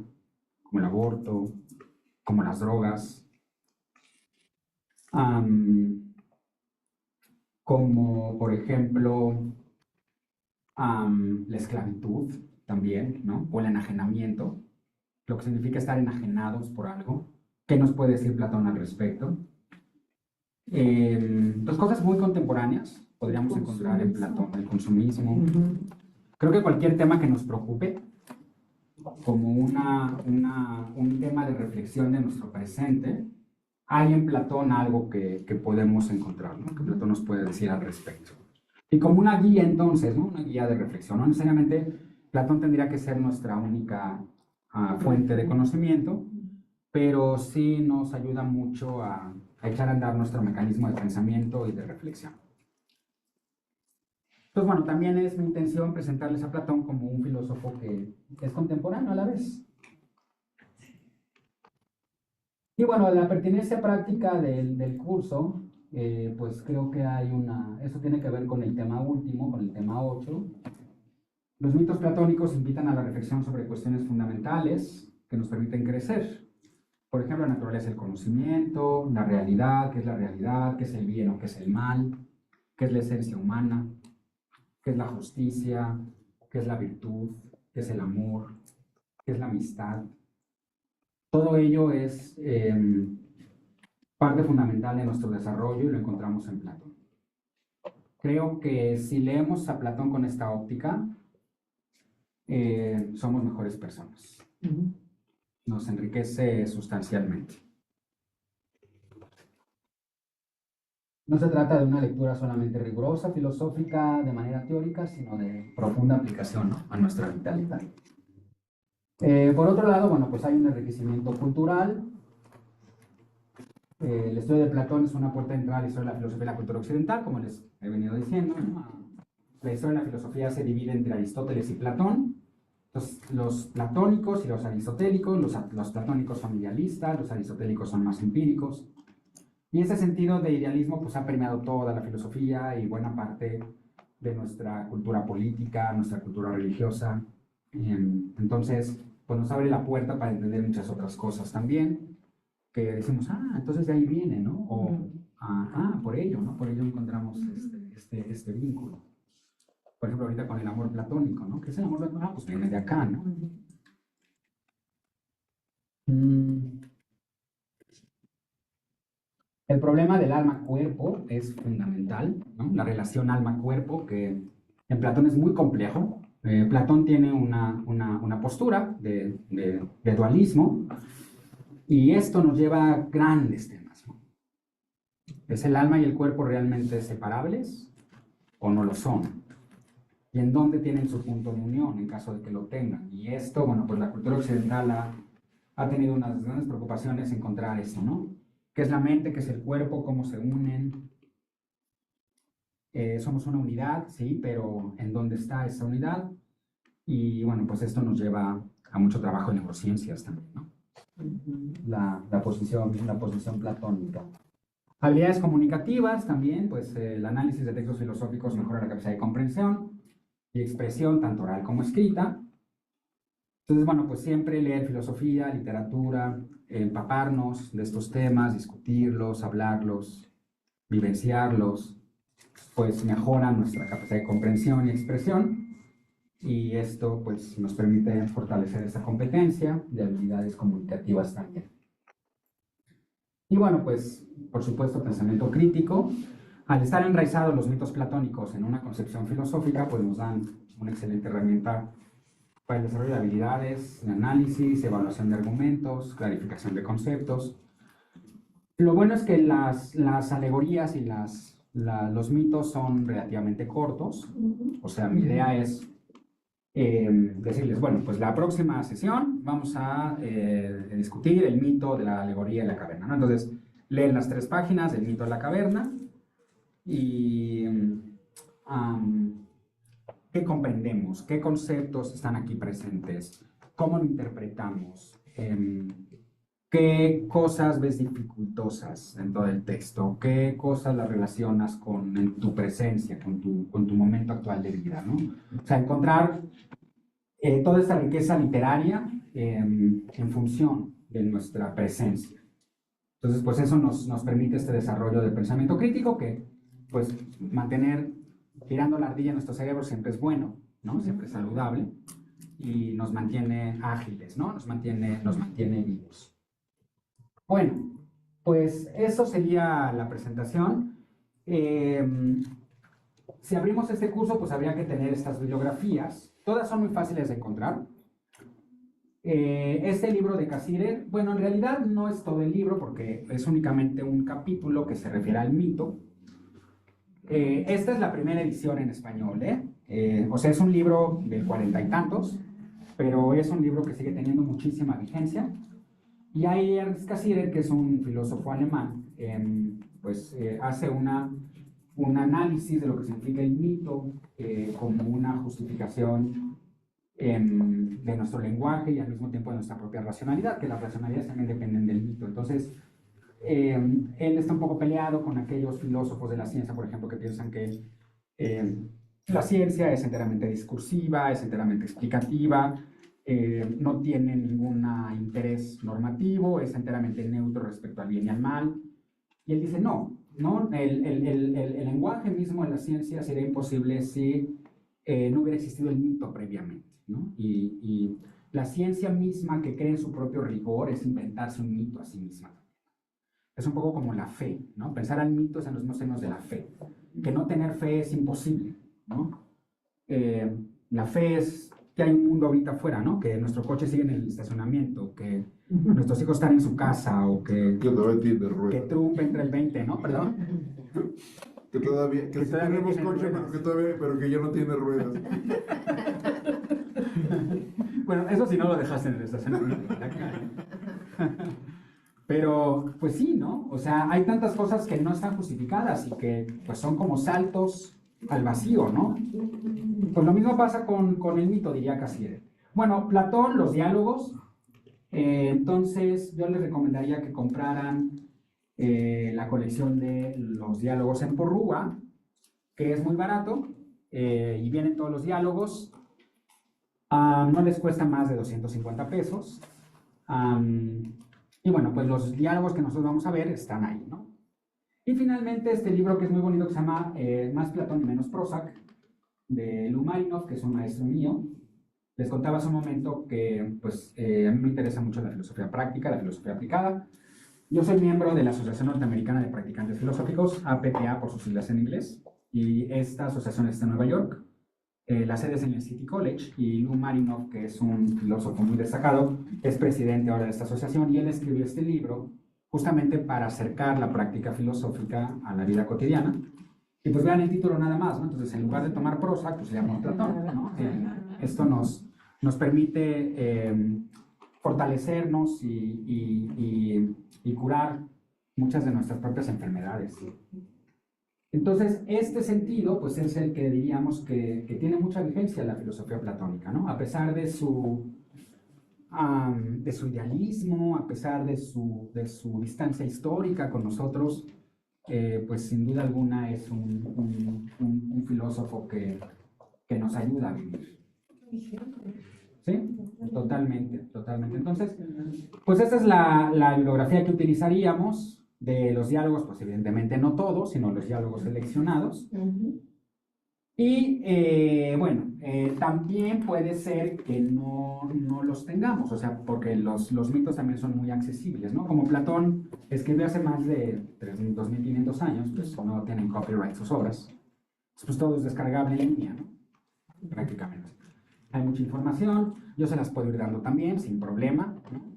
como el aborto, como las drogas, como por ejemplo la esclavitud también, ¿no? O el enajenamiento, lo que significa estar enajenados por algo. ¿Qué nos puede decir Platón al respecto? Pues cosas muy contemporáneas podríamos encontrar en Platón, el consumismo. Creo que cualquier tema que nos preocupe, como un tema de reflexión de nuestro presente, hay en Platón algo que podemos encontrar, ¿no? Que Platón nos puede decir al respecto. Y como una guía entonces, ¿no? Una guía de reflexión. No necesariamente Platón tendría que ser nuestra única fuente de conocimiento, pero sí nos ayuda mucho a echar a andar nuestro mecanismo de pensamiento y de reflexión. Pues bueno, también es mi intención presentarles a Platón como un filósofo que es contemporáneo a la vez. Y bueno, la pertinencia práctica del curso, pues creo que hay eso tiene que ver con el tema último, con el tema 8, Los mitos platónicos invitan a la reflexión sobre cuestiones fundamentales que nos permiten crecer. Por ejemplo, la naturaleza del conocimiento, la realidad, qué es el bien o qué es el mal, qué es la esencia humana, qué es la justicia, qué es la virtud, qué es el amor, qué es la amistad. Todo ello es parte fundamental de nuestro desarrollo y lo encontramos en Platón. Creo que si leemos a Platón con esta óptica, somos mejores personas. Nos enriquece sustancialmente. No se trata de una lectura solamente rigurosa, filosófica, de manera teórica, sino de profunda aplicación, ¿no?, a nuestra vitalidad. Por otro lado, bueno, pues hay un enriquecimiento cultural. El estudio de Platón es una puerta de entrada a la historia de la filosofía y la cultura occidental, como les he venido diciendo, ¿no? La historia de la filosofía se divide entre Aristóteles y Platón. Entonces, los platónicos y los aristotélicos, los platónicos son idealistas, los aristotélicos son más empíricos. Y ese sentido de idealismo pues ha permeado toda la filosofía y buena parte de nuestra cultura política, nuestra cultura religiosa. Entonces, pues nos abre la puerta para entender muchas otras cosas también, que decimos, entonces de ahí viene, ¿no? O, por ello, ¿no? Por ello encontramos este vínculo. Por ejemplo, ahorita con el amor platónico, ¿no? ¿Qué es el amor platónico? Pues viene de acá, ¿no? El problema del alma-cuerpo es fundamental, ¿no? La relación alma-cuerpo, que en Platón es muy complejo. Platón tiene una postura de dualismo, y esto nos lleva a grandes temas, ¿no? ¿Es el alma y el cuerpo realmente separables o no lo son? ¿Y en dónde tienen su punto de unión en caso de que lo tengan? Y esto, bueno, pues la cultura occidental ha tenido unas grandes preocupaciones en encontrar esto, ¿no? ¿Qué es la mente? ¿Qué es el cuerpo? ¿Cómo se unen? Somos una unidad, sí, pero ¿en dónde está esa unidad? Y bueno, pues esto nos lleva a mucho trabajo en neurociencias también, ¿no? La posición platónica. Habilidades comunicativas también, pues el análisis de textos filosóficos mejora la capacidad de comprensión y expresión, tanto oral como escrita. Entonces, bueno, pues siempre leer filosofía, literatura, empaparnos de estos temas, discutirlos, hablarlos, vivenciarlos, pues mejora nuestra capacidad de comprensión y expresión. Y esto pues nos permite fortalecer esa competencia de habilidades comunicativas también. Y bueno, pues por supuesto pensamiento crítico. Al estar enraizados los mitos platónicos en una concepción filosófica, pues nos dan una excelente herramienta para el desarrollo de habilidades, de análisis, evaluación de argumentos, clarificación de conceptos. Lo bueno es que las alegorías y los mitos son relativamente cortos. O sea, mi idea es decirles, bueno, pues la próxima sesión vamos a discutir el mito de la alegoría de la caverna, ¿no? Entonces, leen las 3 páginas del mito de la caverna y ¿qué comprendemos? ¿Qué conceptos están aquí presentes? ¿Cómo lo interpretamos? ¿Qué cosas ves dificultosas en todo el texto? ¿Qué cosas las relacionas en tu presencia, con tu momento actual de vida, ¿no? O sea, encontrar toda esta riqueza literaria en función de nuestra presencia. Entonces, pues eso nos permite este desarrollo del pensamiento crítico que, pues, mantener tirando la ardilla en nuestro cerebro siempre es bueno, ¿no? Siempre es saludable y nos mantiene ágiles, ¿no? Nos mantiene vivos. Bueno, pues eso sería la presentación. Si abrimos este curso, pues habría que tener estas bibliografías. Todas son muy fáciles de encontrar. Este libro de Cassirer, bueno, en realidad no es todo el libro porque es únicamente un capítulo que se refiere al mito. Esta es la primera edición en español, o sea, es un libro del 40 y tantos, pero es un libro que sigue teniendo muchísima vigencia. Y ahí Ernst Cassirer, que es un filósofo alemán, pues hace un análisis de lo que significa el mito como una justificación de nuestro lenguaje y al mismo tiempo de nuestra propia racionalidad, que las racionalidades también dependen del mito. Entonces, él está un poco peleado con aquellos filósofos de la ciencia, por ejemplo, que piensan que la ciencia es enteramente discursiva, es enteramente explicativa, no tiene ningún interés normativo, es enteramente neutro respecto al bien y al mal. Y él dice, no, el lenguaje mismo de la ciencia sería imposible si no hubiera existido el mito previamente, ¿no? Y la ciencia misma que cree en su propio rigor es inventarse un mito a sí misma. Es un poco como la fe, ¿no? Pensar en mitos en los mismos senos de la fe. Que no tener fe es imposible, ¿no? La fe es que hay un mundo ahorita afuera, ¿no? Que nuestro coche sigue en el estacionamiento, que nuestros hijos están en su casa, o que todavía tiene ruedas. Trump entra el 20, ¿no? Perdón. Que todavía, que Que sí todavía tenemos tiene coche, ruedas. pero que ya no tiene ruedas. Bueno, eso sí no lo dejaste en el estacionamiento de la calle. Pero, pues sí, ¿no? O sea, hay tantas cosas que no están justificadas y que, pues, son como saltos al vacío, ¿no? Pues lo mismo pasa con el mito, diría Cassirer. Bueno, Platón, los diálogos. Entonces, yo les recomendaría que compraran la colección de los diálogos en Porrúa, que es muy barato, y vienen todos los diálogos. No les cuesta más de 250 pesos. Y bueno, pues los diálogos que nosotros vamos a ver están ahí, ¿no? Y finalmente este libro que es muy bonito, que se llama Más Platón y Menos Prozac, de Lou Marinoff, que es un maestro mío. Les contaba hace un momento que pues, a mí me interesa mucho la filosofía práctica, la filosofía aplicada. Yo soy miembro de la Asociación Norteamericana de Practicantes Filosóficos, APTA por sus siglas en inglés, y esta asociación está en Nueva York. La sede es en el City College, y Lou Marinoff, que es un filósofo muy destacado, es presidente ahora de esta asociación, y él escribió este libro justamente para acercar la práctica filosófica a la vida cotidiana. Y pues vean el título nada más, ¿no? Entonces, en lugar de tomar Prozac, pues se llama Platón, ¿no? Esto nos permite fortalecernos y curar muchas de nuestras propias enfermedades. Entonces, este sentido, pues es el que diríamos que tiene mucha vigencia en la filosofía platónica, ¿no? A pesar de su idealismo, a pesar de su distancia histórica con nosotros, pues sin duda alguna es un filósofo que nos ayuda a vivir. ¿Sí? Totalmente, totalmente. Entonces, pues esa es la bibliografía que utilizaríamos. De los diálogos, pues evidentemente no todos, sino los diálogos seleccionados. Y bueno, también puede ser que no los tengamos, o sea, porque los mitos también son muy accesibles, ¿no? Como Platón escribió hace más de 2.500 años, pues no tienen copyright sus obras, pues todo es descargable en línea, ¿no? Prácticamente. Hay mucha información, yo se las puedo ir dando también, sin problema, ¿no?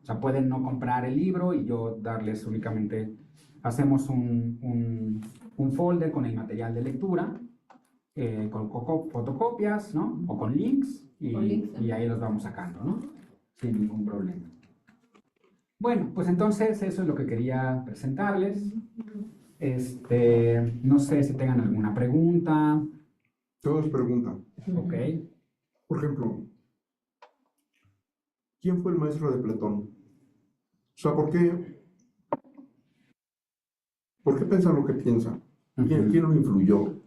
O sea, pueden no comprar el libro y yo darles únicamente, hacemos un folder con el material de lectura, con fotocopias, ¿no? O con links, y ahí los vamos sacando, ¿no? Sin ningún problema. Bueno, pues entonces eso es lo que quería presentarles. No sé si tengan alguna pregunta. Todos preguntan. Ok. Por ejemplo, ¿quién fue el maestro de Platón? O sea, ¿por qué piensa lo que piensa? ¿Quién lo influyó? O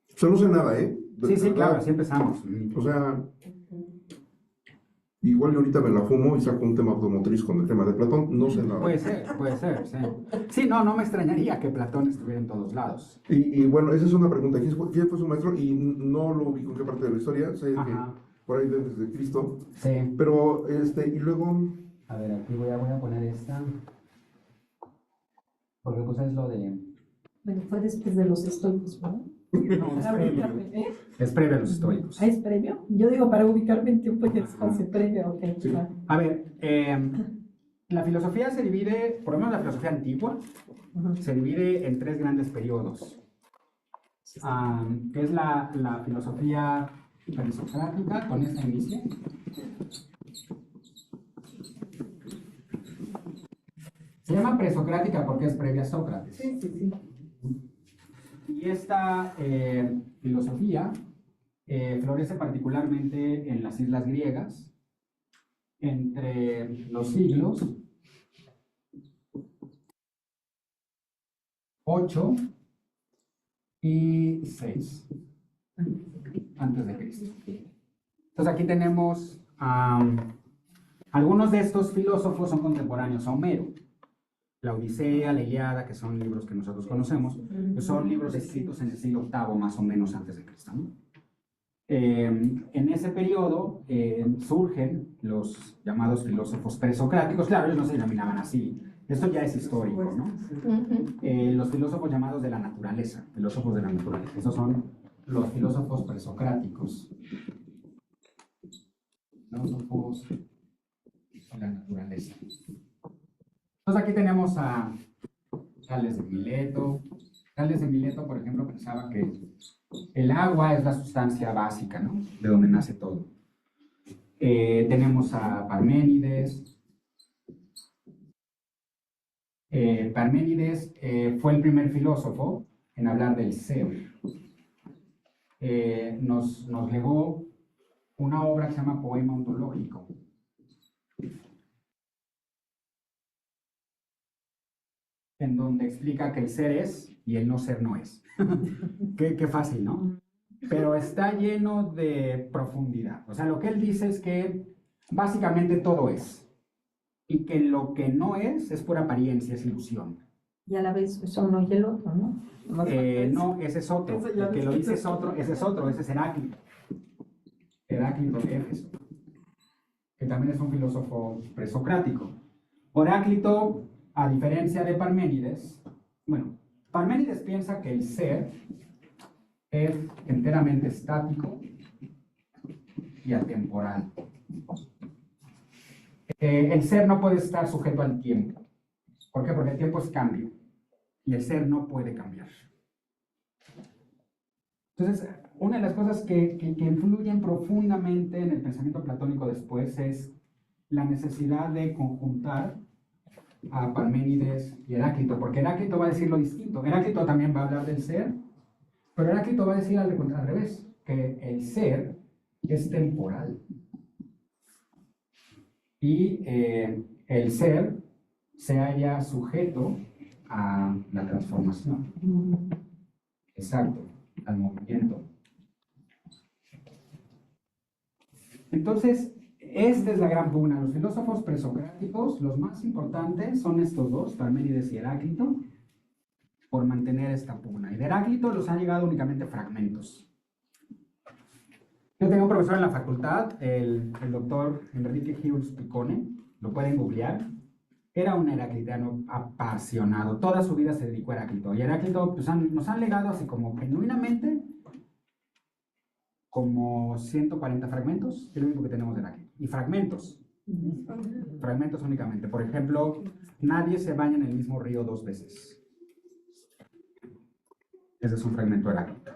sea, no sé nada, ¿eh? Sí, claro, así empezamos. O sea, igual yo ahorita me la fumo y saco un tema automotriz con el tema de Platón, no sé nada. Puede ser, sí. Sí, no me extrañaría que Platón estuviera en todos lados. Y bueno, esa es una pregunta. ¿Quién fue su maestro? Y no lo ubico en qué parte de la historia, sé que por ahí desde Cristo. Sí. Pero, y luego... A ver, aquí voy a poner esta. Porque pues es lo de... Bueno, fue después de los estoicos, ¿no? No, es previo a los estoicos. ¿Es previo? Yo digo, para ubicarme en tiempo y espacio previo, ok. Sí. Va. A ver, la filosofía se divide, por lo menos la filosofía antigua, se divide en 3 grandes periodos. Que es la filosofía presocrática, con esta inicia. Se llama presocrática porque es previa a Sócrates. Sí. Y esta filosofía florece particularmente en las islas griegas entre los siglos 8 y 6. antes de Cristo. Entonces aquí tenemos algunos de estos filósofos son contemporáneos a Homero. La Odisea, la Ilíada, que son libros que nosotros conocemos, pues son libros escritos en el siglo VIII más o menos antes de Cristo, ¿no? En ese periodo surgen los llamados filósofos presocráticos. Claro, ellos no se denominaban así. Esto ya es histórico, ¿no? Los filósofos llamados de la naturaleza, filósofos de la naturaleza. Esos son los filósofos presocráticos. Filósofos de la naturaleza. Entonces aquí tenemos a Tales de Mileto. Tales de Mileto, por ejemplo, pensaba que el agua es la sustancia básica, ¿no? De donde nace todo. Tenemos a Parménides. Parménides fue el primer filósofo en hablar del ser. Nos legó una obra que se llama Poema Ontológico. En donde explica que el ser es y el no ser no es. Qué fácil, ¿no? Pero está lleno de profundidad. O sea, lo que él dice es que básicamente todo es. Y que lo que no es pura apariencia, es ilusión. Y a la vez es uno y el otro, ¿no? No, ese es otro. El que lo dice es otro, ese es Heráclito. Heráclito de Éfeso. Que también es un filósofo presocrático. Heráclito, a diferencia de Parménides, bueno, Parménides piensa que el ser es enteramente estático y atemporal. El ser no puede estar sujeto al tiempo. ¿Por qué? Porque el tiempo es cambio y el ser no puede cambiar. Entonces, una de las cosas que influyen profundamente en el pensamiento platónico después es la necesidad de conjuntar a Parménides y Heráclito, porque Heráclito va a decir lo distinto. Heráclito también va a hablar del ser, pero Heráclito va a decir al revés, que el ser es temporal. Y el ser se halla sujeto a la transformación. Exacto, al movimiento. Entonces, esta es la gran pugna. Los filósofos presocráticos, los más importantes son estos dos, Parménides y Heráclito, por mantener esta pugna. Y de Heráclito los han llegado únicamente fragmentos. Yo tengo un profesor en la facultad, el doctor Enrique Hughes Picone, lo pueden googlear. Era un heraclitiano apasionado, toda su vida se dedicó a Heráclito. Y Heráclito pues, nos han legado así como genuinamente como 140 fragmentos, es lo único que tenemos de Heráclito. Y fragmentos únicamente. Por ejemplo, nadie se baña en el mismo río 2 veces. Ese es un fragmento de Heráclito.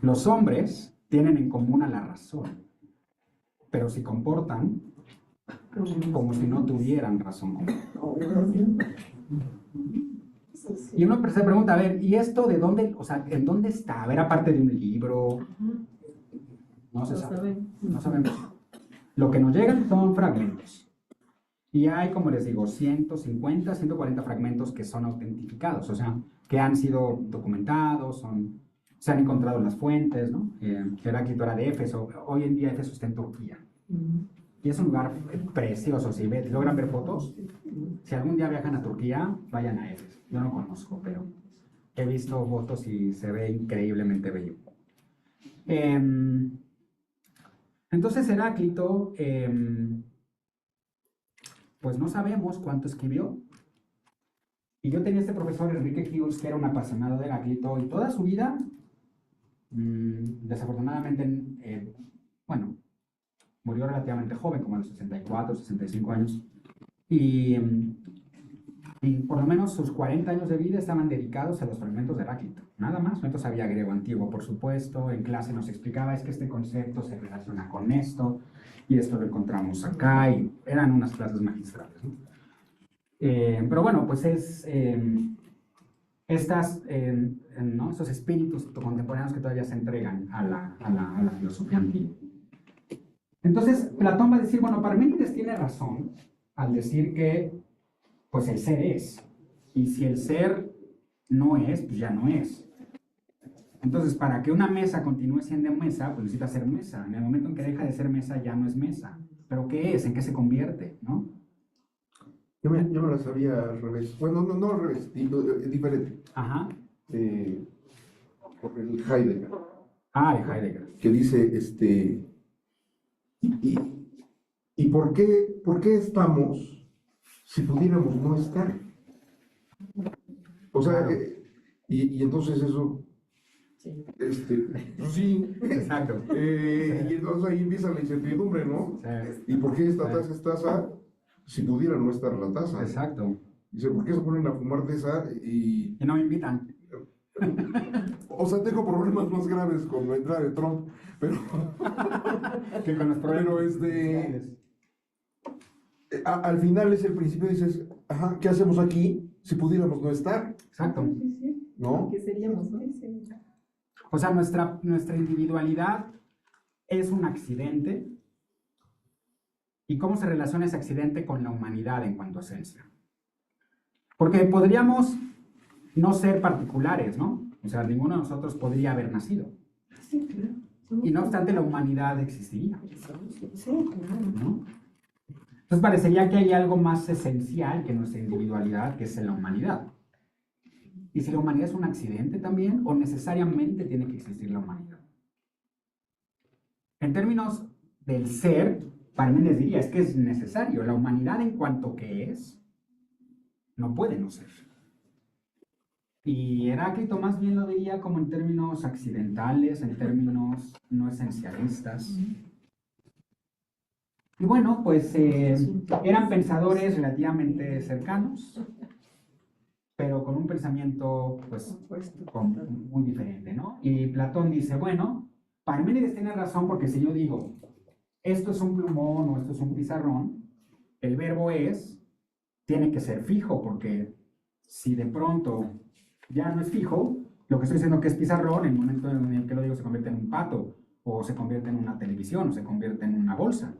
Los hombres tienen en común a la razón, pero se comportan como si no tuvieran razón. Y uno se pregunta, a ver, ¿y esto de dónde, o sea, en dónde está? A ver, aparte de un libro, no se sabe, no sabemos. Lo que nos llegan son fragmentos. Y hay, como les digo, 150, 140 fragmentos que son autentificados, o sea, que han sido documentados, se han encontrado en las fuentes, ¿no? Heráclito era de Éfeso, hoy en día Éfeso está en Turquía. Y es un lugar precioso, si logran ver fotos, si algún día viajan a Turquía, vayan a Éfeso. Yo no conozco, pero he visto fotos y se ve increíblemente bello. Entonces Heráclito, pues no sabemos cuánto escribió. Y yo tenía este profesor, Enrique Hughes, que era un apasionado de Heráclito, y toda su vida, desafortunadamente, bueno, murió relativamente joven, como a los 64, 65 años, y por lo menos sus 40 años de vida estaban dedicados a los fragmentos de Heráclito, nada más. No sabía griego antiguo, por supuesto, en clase nos explicaba, es que este concepto se relaciona con esto, y esto lo encontramos acá, y eran unas clases magistrales, ¿no? Pero bueno, pues es ¿no? Esos espíritus contemporáneos que todavía se entregan a la filosofía antigua. Entonces, Platón va a decir, bueno, Parménides tiene razón al decir que, pues el ser es, Y si el ser no es, pues ya no es. Entonces, para que una mesa continúe siendo mesa, pues necesita ser mesa. En el momento en que deja de ser mesa, ya no es mesa. ¿Pero qué es? ¿En qué se convierte? ¿No? Yo me la sabía al revés. Bueno, no al revés, diferente. Ajá. Por el Heidegger, Ah, de Heidegger. que dice, ¿y por qué estamos si pudiéramos no estar? O sea, Claro. y entonces eso, pues sí, Exacto. y entonces ahí empieza la incertidumbre, ¿no? Sí. ¿Y por qué esta taza es taza si pudiera no estar la taza? Exacto. Dice, ¿por qué se ponen a fumar de esa? Y no me invitan. O sea, tengo problemas más graves con la entrada de Trump, pero, Que con los problemas. Al final es el principio, dices, ajá, ¿qué hacemos aquí si pudiéramos no estar? Exacto. ¿No? ¿Qué seríamos, no? O sea, nuestra individualidad es un accidente. ¿Y cómo se relaciona ese accidente con la humanidad en cuanto a esencia? Porque podríamos no ser particulares, ¿no? O sea, ninguno de nosotros podría haber nacido. Y no obstante, la humanidad existiría, ¿no? Entonces parecería que hay algo más esencial que nuestra individualidad, que es la humanidad. ¿Y si la humanidad es un accidente también, o necesariamente tiene que existir la humanidad? En términos del ser, para mí les diría, es que es necesario. La humanidad en cuanto que es, no puede no ser. Y Heráclito más bien lo diría como en términos accidentales, en términos no esencialistas. Y bueno, pues eran pensadores relativamente cercanos, pero con un pensamiento pues muy diferente, ¿no? Y Platón dice, bueno, Parménides tiene razón porque si yo digo, esto es un plumón o esto es un pizarrón, el verbo es, tiene que ser fijo, porque si de pronto ya no es fijo, lo que estoy diciendo que es pizarrón, en el momento en el que lo digo se convierte en un pato, o se convierte en una televisión, o se convierte en una bolsa.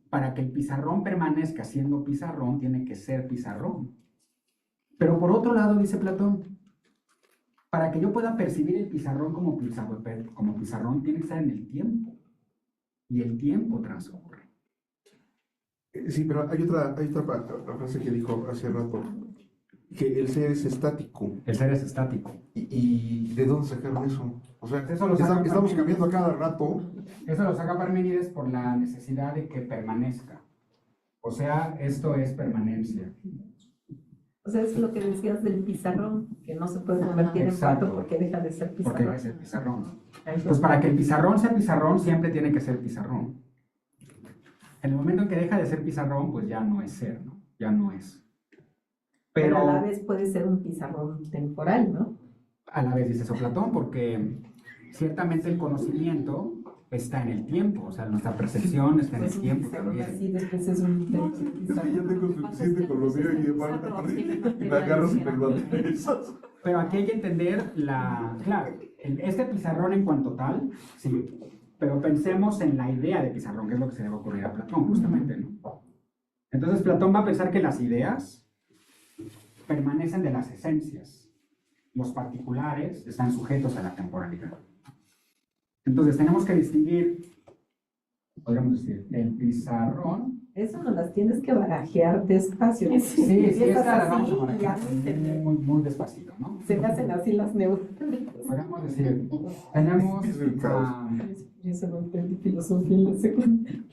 Para que el pizarrón permanezca siendo pizarrón, tiene que ser pizarrón. Pero por otro lado, dice Platón, para que yo pueda percibir el pizarrón como pizarrón, tiene que estar en el tiempo. Y el tiempo transcurre. Sí, pero hay otra frase que dijo hace rato, que el ser es estático. El ser es estático. ¿Y de dónde sacaron eso? O sea, Eso lo sacan estamos Parménides. cambiando a cada rato. Eso lo saca Parménides por la necesidad de que permanezca. O sea, esto es permanencia. O sea, es lo que decías del pizarrón, que no se puede convertir en Exacto. pato porque deja de ser Porque pizarrón. es el pizarrón. Pues para que el pizarrón sea pizarrón, siempre tiene que ser pizarrón. En el momento en que deja de ser pizarrón, pues ya no es ser, ¿no? Ya no es. Pero a la Pero vez puede ser un pizarrón temporal, ¿no? a la vez dice eso Platón, porque ciertamente el conocimiento está en el tiempo, o sea, nuestra percepción está en el Pues un tiempo pizarrón también. así, después es un Es que ya tengo suficiente con lo mío y me agarro super banderas. Pero aquí hay que entender claro, este pizarrón en cuanto tal, sí, pero pensemos en la idea de pizarrón, que es lo que se debe ocurrir a Platón, justamente, ¿no? Entonces Platón va a pensar que las ideas permanecen de las esencias. Los particulares están sujetos a la temporalidad. Entonces tenemos que distinguir, podríamos decir, el pizarrón. Eso no las tienes que barajear despacio. Sí, Empiezas esta la vamos así a y ya manejar muy despacito, ¿no? se me hacen así las neuronas. Podríamos decir, tenemos Es el caos. Eso no entendí filosofía en la secundaria.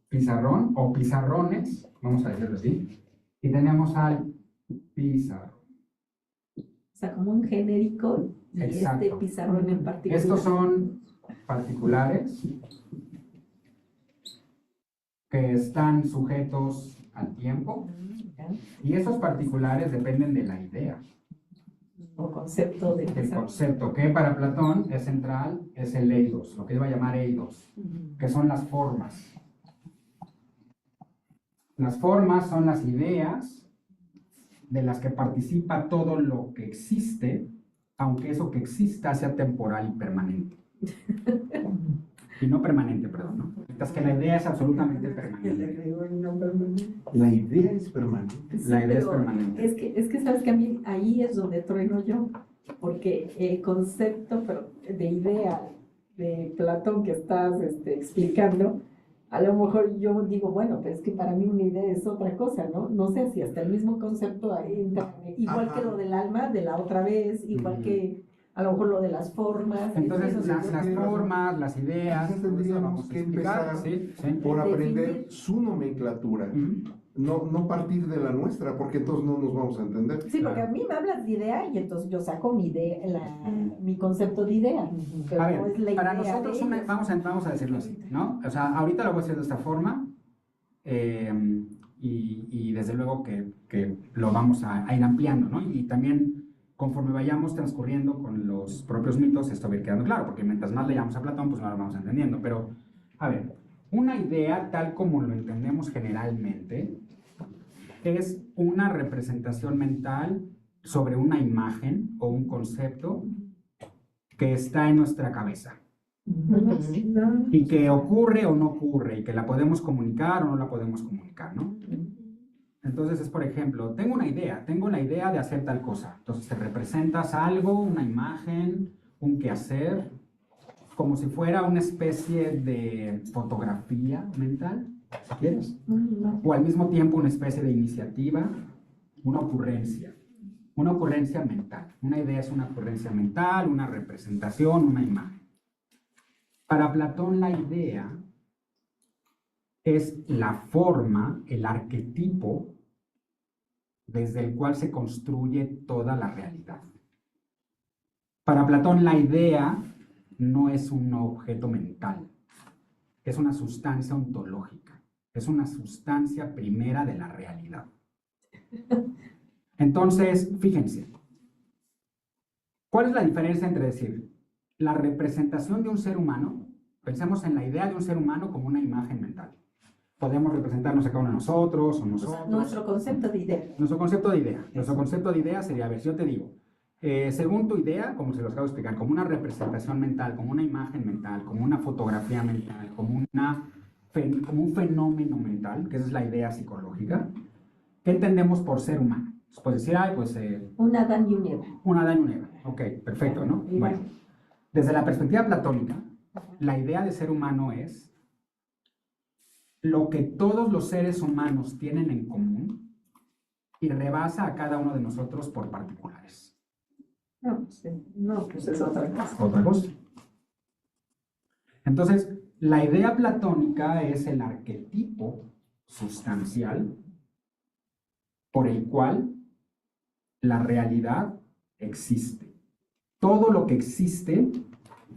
pizarrón o pizarrones, vamos a decirlo así, y tenemos al pizarrón. O sea, como un genérico y Exacto. este pizarrón en particular. Estos son particulares que están sujetos al tiempo y esos particulares dependen de la idea. O concepto de El pizarrón. concepto que para Platón es central es el eidos, lo que él va a llamar eidos, que son las formas. Las formas son las ideas de las que participa todo lo que existe, aunque eso que exista sea temporal y permanente. Y no permanente, perdón, ¿no? Mientras que la idea es absolutamente permanente. La idea es permanente. Sí, La idea es pero permanente. es que sabes que a mí ahí es donde trueno yo, porque el concepto de idea de Platón que estás explicando, a lo mejor yo digo, bueno, pues es que para mí una idea es otra cosa, ¿no? No sé si hasta el mismo concepto ahí entra, igual que lo del alma de la otra vez, igual que a lo mejor lo de las formas. Entonces, eso, las formas, las ideas, Entonces todo eso tendríamos vamos a que explicar, empezar ¿sí? Sí. por aprender Definir. su nomenclatura, Ujú. no partir de la nuestra, porque entonces no nos vamos a entender. Sí, porque a mí me hablas de idea y entonces yo saco mi idea, mi concepto de idea, pero A no es la ver, para idea nosotros, de ellos. vamos a decirlo así, ¿no? O sea, ahorita lo voy a hacer de esta forma y desde luego que lo vamos a ir ampliando, ¿no? Y también conforme vayamos transcurriendo con los propios mitos, esto va a ir quedando claro, porque mientras más leamos a Platón, pues no lo vamos entendiendo. Pero, a ver, una idea tal como lo entendemos generalmente es una representación mental sobre una imagen o un concepto que está en nuestra cabeza y que ocurre o no ocurre y que la podemos comunicar o no la podemos comunicar, ¿no? Entonces es, por ejemplo, tengo la idea de hacer tal cosa. Entonces te representas algo, una imagen, un quehacer, como si fuera una especie de fotografía mental, si quieres, o al mismo tiempo una especie de iniciativa, una ocurrencia mental. Una idea es una ocurrencia mental, una representación, una imagen. Para Platón la idea es la forma, el arquetipo desde el cual se construye toda la realidad. Para Platón la idea no es un objeto mental, es una sustancia ontológica, es una sustancia primera de la realidad. Entonces, fíjense, ¿cuál es la diferencia entre decir la representación de un ser humano? Pensemos en la idea de un ser humano como una imagen mental. Podemos representarnos a cada uno de nosotros o nosotros. Nuestro concepto de idea. Nuestro concepto de idea. Nuestro concepto de idea sería, a ver, si yo te digo, según tu idea, como se los acabo de explicar, como una representación mental, como una imagen mental, como una fotografía mental, como un fenómeno mental, que esa es la idea psicológica, ¿qué entendemos por ser humano? Puedes decir, Un Adán y un Eva. un Adán y un Eva. Ok, perfecto, ¿no? Bueno, desde la perspectiva platónica, la idea de ser humano es lo que todos los seres humanos tienen en común y rebasa a cada uno de nosotros por particulares. No, pues es otra cosa. Otra cosa. Entonces, la idea platónica es el arquetipo sustancial por el cual la realidad existe. Todo lo que existe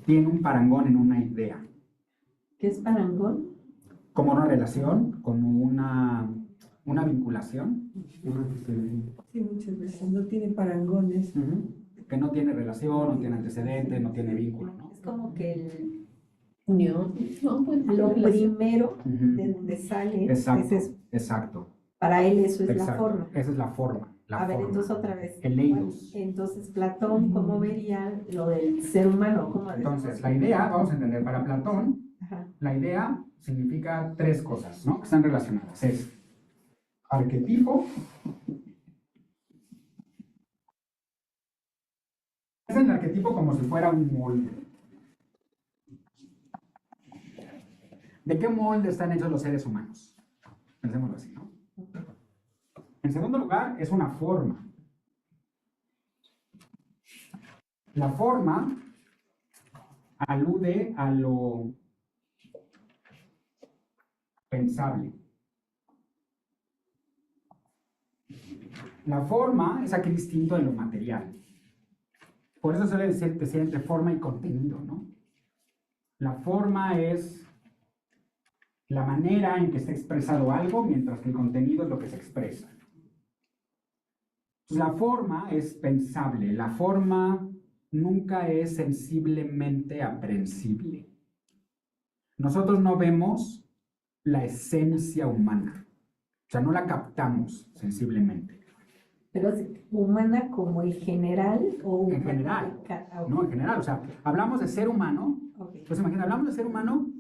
tiene un parangón en una idea. ¿Qué es parangón? Como una relación, como una vinculación. Sí, muchas veces no tiene parangones. Que no tiene relación, no tiene antecedente, no tiene vínculo, ¿no? Es como que Unión. No, pues, lo relación. primero Ujú. de donde sale Exacto, es eso. exacto. Para él eso es la Exacto. forma. Esa es la forma. A ver, entonces otra vez. El eidos. Entonces, Platón, ¿cómo vería lo del ser humano? ¿Cómo Entonces, la idea, vamos a entender, para Platón, Ajá. la idea significa tres cosas, ¿no? Que están relacionadas. Es arquetipo. Es el arquetipo como si fuera un molde. ¿De qué molde están hechos los seres humanos? Pensémoslo así, ¿no? En segundo lugar, es una forma. La forma alude a lo pensable. La forma es aquí distinto de lo material. Por eso suele decir entre forma y contenido, ¿no? La forma es la manera en que está expresado algo, mientras que el contenido es lo que se expresa. La forma es pensable, la forma nunca es sensiblemente aprehensible. Nosotros no vemos la esencia humana, o sea, no la captamos sensiblemente. Pero es humana como en general o En general. humana- No, en general, o sea, hablamos de ser humano Ok, Pues imagina, hablamos de ser humano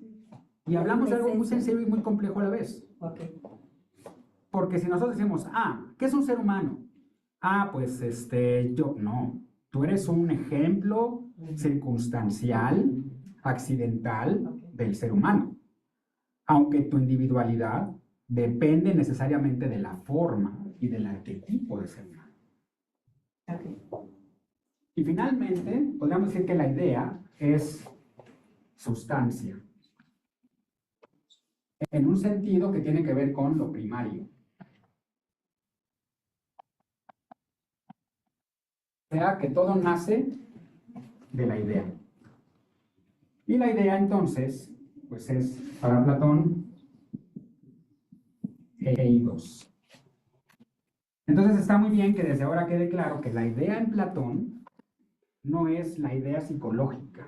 y hablamos de algo muy sencillo y muy complejo a la vez. ok. Porque si nosotros decimos, ¿qué es un ser humano? Pues yo, no. Tú eres un ejemplo circunstancial, accidental del ser humano. Aunque tu individualidad depende necesariamente de la forma y del arquetipo de ser humano. Ok. Y finalmente, podríamos decir que la idea es sustancia, en un sentido que tiene que ver con lo primario. O sea, que todo nace de la idea. Y la idea entonces, pues es para Platón, eidos. Entonces está muy bien que desde ahora quede claro que la idea en Platón no es la idea psicológica,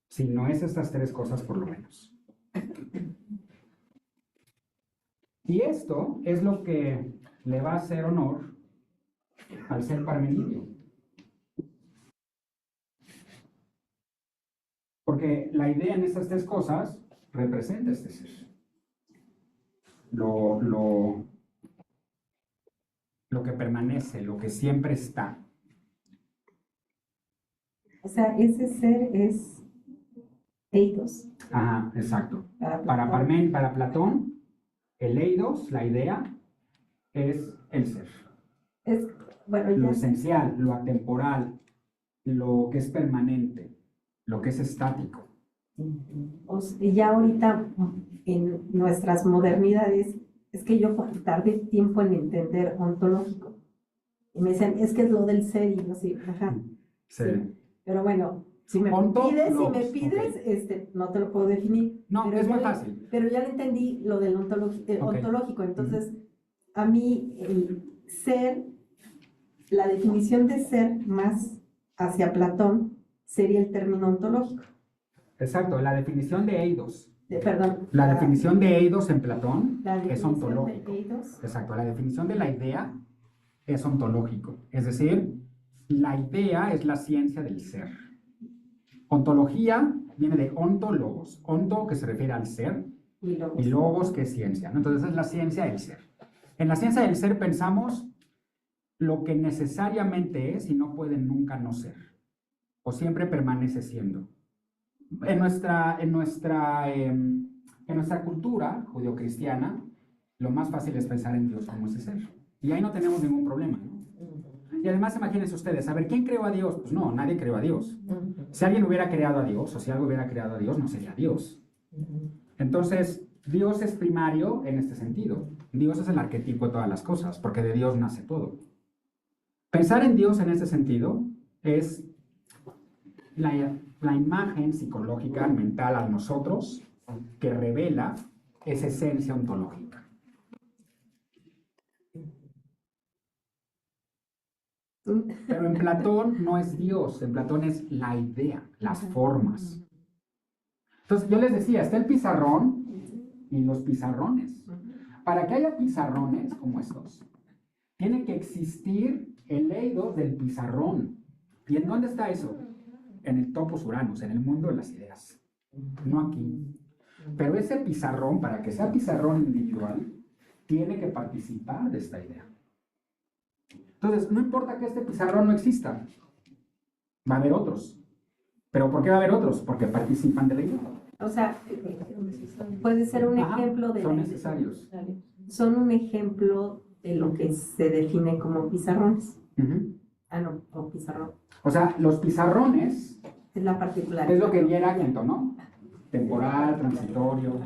sino es estas tres cosas por lo menos. Y esto es lo que le va a hacer honor al ser Parmenidio. Porque la idea en estas tres cosas representa este ser. Lo que permanece, lo que siempre está. O sea, ese ser es eidos. Ajá, exacto. Para Platón. Para Platón, el eidos, la idea, es el ser. Es, bueno, Lo ya, esencial, lo atemporal, lo que es permanente, lo que es estático. y ya ahorita en nuestras modernidades, es que yo tardé tiempo en entender ontológico. Y me decían, es que es lo del ser, y yo sí, ajá. Sí. Sí. Pero bueno, si me Ontólogos, pides, ok. no te lo puedo definir. No, pero es ya muy le- fácil. Pero ya le entendí lo del Ok. ontológico. Entonces, a mí el ser, la definición de ser más hacia Platón sería el término ontológico. Exacto, la definición de eidos. Perdón. La definición de eidos en Platón la es definición ontológico. de eidos. Exacto, la definición de la idea es ontológico. Es decir, la idea es la ciencia del ser. Ontología viene de ontólogos. Onto, que se refiere al ser, Y luego, y logos, que es ciencia, ¿no? Entonces es la ciencia del ser. En la ciencia del ser pensamos lo que necesariamente es y no puede nunca no ser, o siempre permanece siendo. En nuestra cultura judeocristiana, lo más fácil es pensar en Dios como ese ser. Y ahí no tenemos ningún problema, ¿no? Y además, imagínense ustedes, a ver, ¿quién creó a Dios? Pues no, nadie creó a Dios. Si alguien hubiera creado a Dios, o si algo hubiera creado a Dios, no sería Dios. Entonces, Dios es primario en este sentido. Dios es el arquetipo de todas las cosas, porque de Dios nace todo. Pensar en Dios en este sentido es la imagen psicológica, mental a nosotros, que revela esa esencia ontológica. Pero en Platón no es Dios, en Platón es la idea, las formas. Entonces yo les decía, está el pizarrón y los pizarrones. Para que haya pizarrones como estos, tiene que existir el eidos del pizarrón. ¿Y en dónde está eso? En el topos Uranus, en el mundo de las ideas. No aquí. Pero ese pizarrón, para que sea pizarrón individual, tiene que participar de esta idea. Entonces, no importa que este pizarrón no exista, va a haber otros. ¿Pero por qué va a haber otros? Porque participan de la idea. o sea, puede ser un Ajá, ejemplo de son la- necesarios. son un ejemplo de lo que se define como pizarrones. Ujú. No, o pizarrón. O sea, los pizarrones Es la particularidad. es lo que diera Quinto, ¿no? Temporal, transitorio.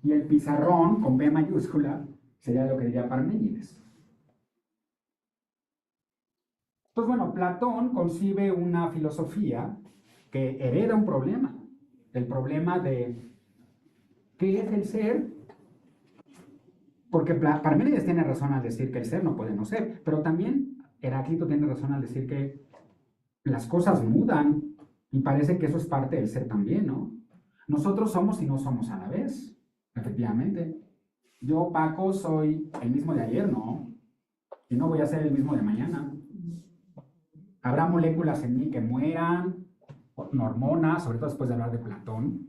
Y el pizarrón, con B mayúscula, sería lo que diría Parménides. Entonces, bueno, Platón concibe una filosofía que hereda un problema. El problema de ¿qué es el ser? Porque Parménides tiene razón al decir que el ser no puede no ser, pero también Heráclito tiene razón al decir que las cosas mudan y parece que eso es parte del ser también, ¿no? Nosotros somos y no somos a la vez, efectivamente. Yo, Paco, soy el mismo de ayer, ¿no? Y no voy a ser el mismo de mañana. Habrá moléculas en mí que mueran hormonas, sobre todo después de hablar de Platón.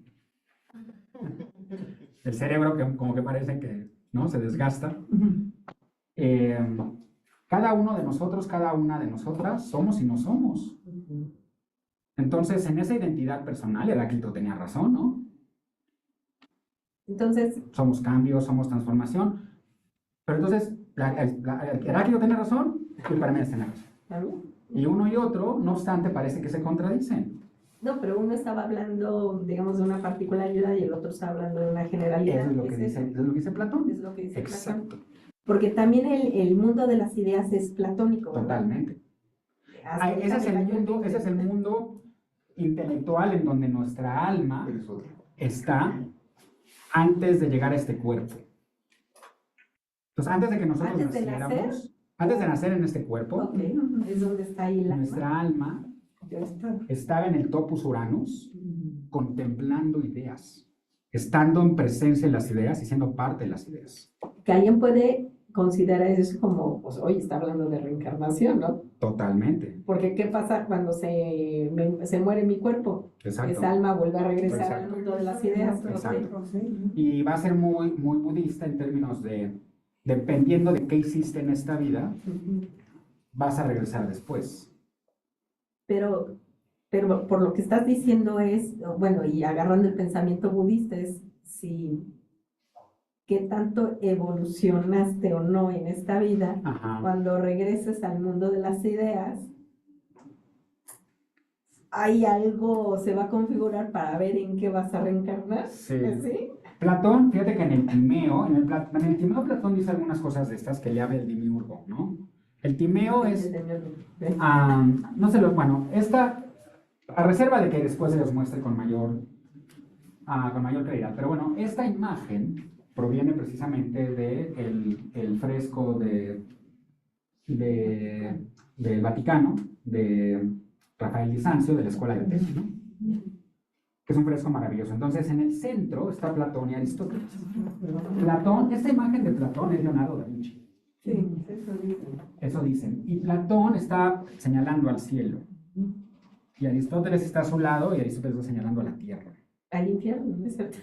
El cerebro que como que parece que, ¿no?, se desgasta. Cada uno de nosotros, cada una de nosotras, somos y no somos. Entonces, en esa identidad personal, Heráclito tenía razón, ¿no? Entonces, Somos cambio, somos transformación. Pero entonces, Heráclito tiene razón y Parménides tiene razón. ¿algo? Y uno y otro, no obstante, parece que se contradicen. No, pero uno estaba hablando, digamos, de una particularidad y el otro está hablando de una generalidad. Eso es lo que dice, eso es lo que dice Platón. Es lo que dice Platón. Exacto, Porque también el mundo de las ideas es platónico, ¿verdad? totalmente. Hasta Ese es ahorita ese es el mundo intelectual en donde nuestra alma Eres otra. está antes de llegar a este cuerpo. Entonces, antes de que nosotros ¿Antes de naciéramos, antes de nacer en este cuerpo, Ok, es donde está ahí la nuestra alma Ya está. estaba en el topus Uranus, contemplando ideas, estando en presencia de las ideas y siendo parte de las ideas. que alguien puede considerar eso como, pues, oye, está hablando de reencarnación, ¿no? Totalmente. Porque ¿qué pasa cuando se muere mi cuerpo? Exacto. Esa alma vuelve a regresar Exacto. al mundo de las ideas. Exacto. Sí. Y va a ser muy, muy budista en términos de, dependiendo de qué hiciste en esta vida, vas a regresar después. Pero por lo que estás diciendo es, bueno, y agarrando el pensamiento budista, es si qué tanto evolucionaste o no en esta vida, Ajá. cuando regreses al mundo de las ideas, hay algo, se va a configurar para ver en qué vas a reencarnar. Sí. ¿Sí? Platón, fíjate que en el Timeo, Platón dice algunas cosas de estas que le habla el Demiurgo, ¿no? El Timeo es, no sé, bueno, a reserva de que después se los muestre con mayor claridad, pero bueno, esta imagen proviene precisamente del fresco del Vaticano, de Rafael Di Sanzio, de la Escuela de Atenas, ¿no? Que es un fresco maravilloso. Entonces, en el centro está Platón y Aristóteles. Esta imagen de Platón es Leonardo da Vinci. Sí, eso dice. Eso dicen. Y Platón está señalando al cielo. Y Aristóteles está a su lado y Aristóteles está señalando a la tierra. Al infierno, ¿no es cierto?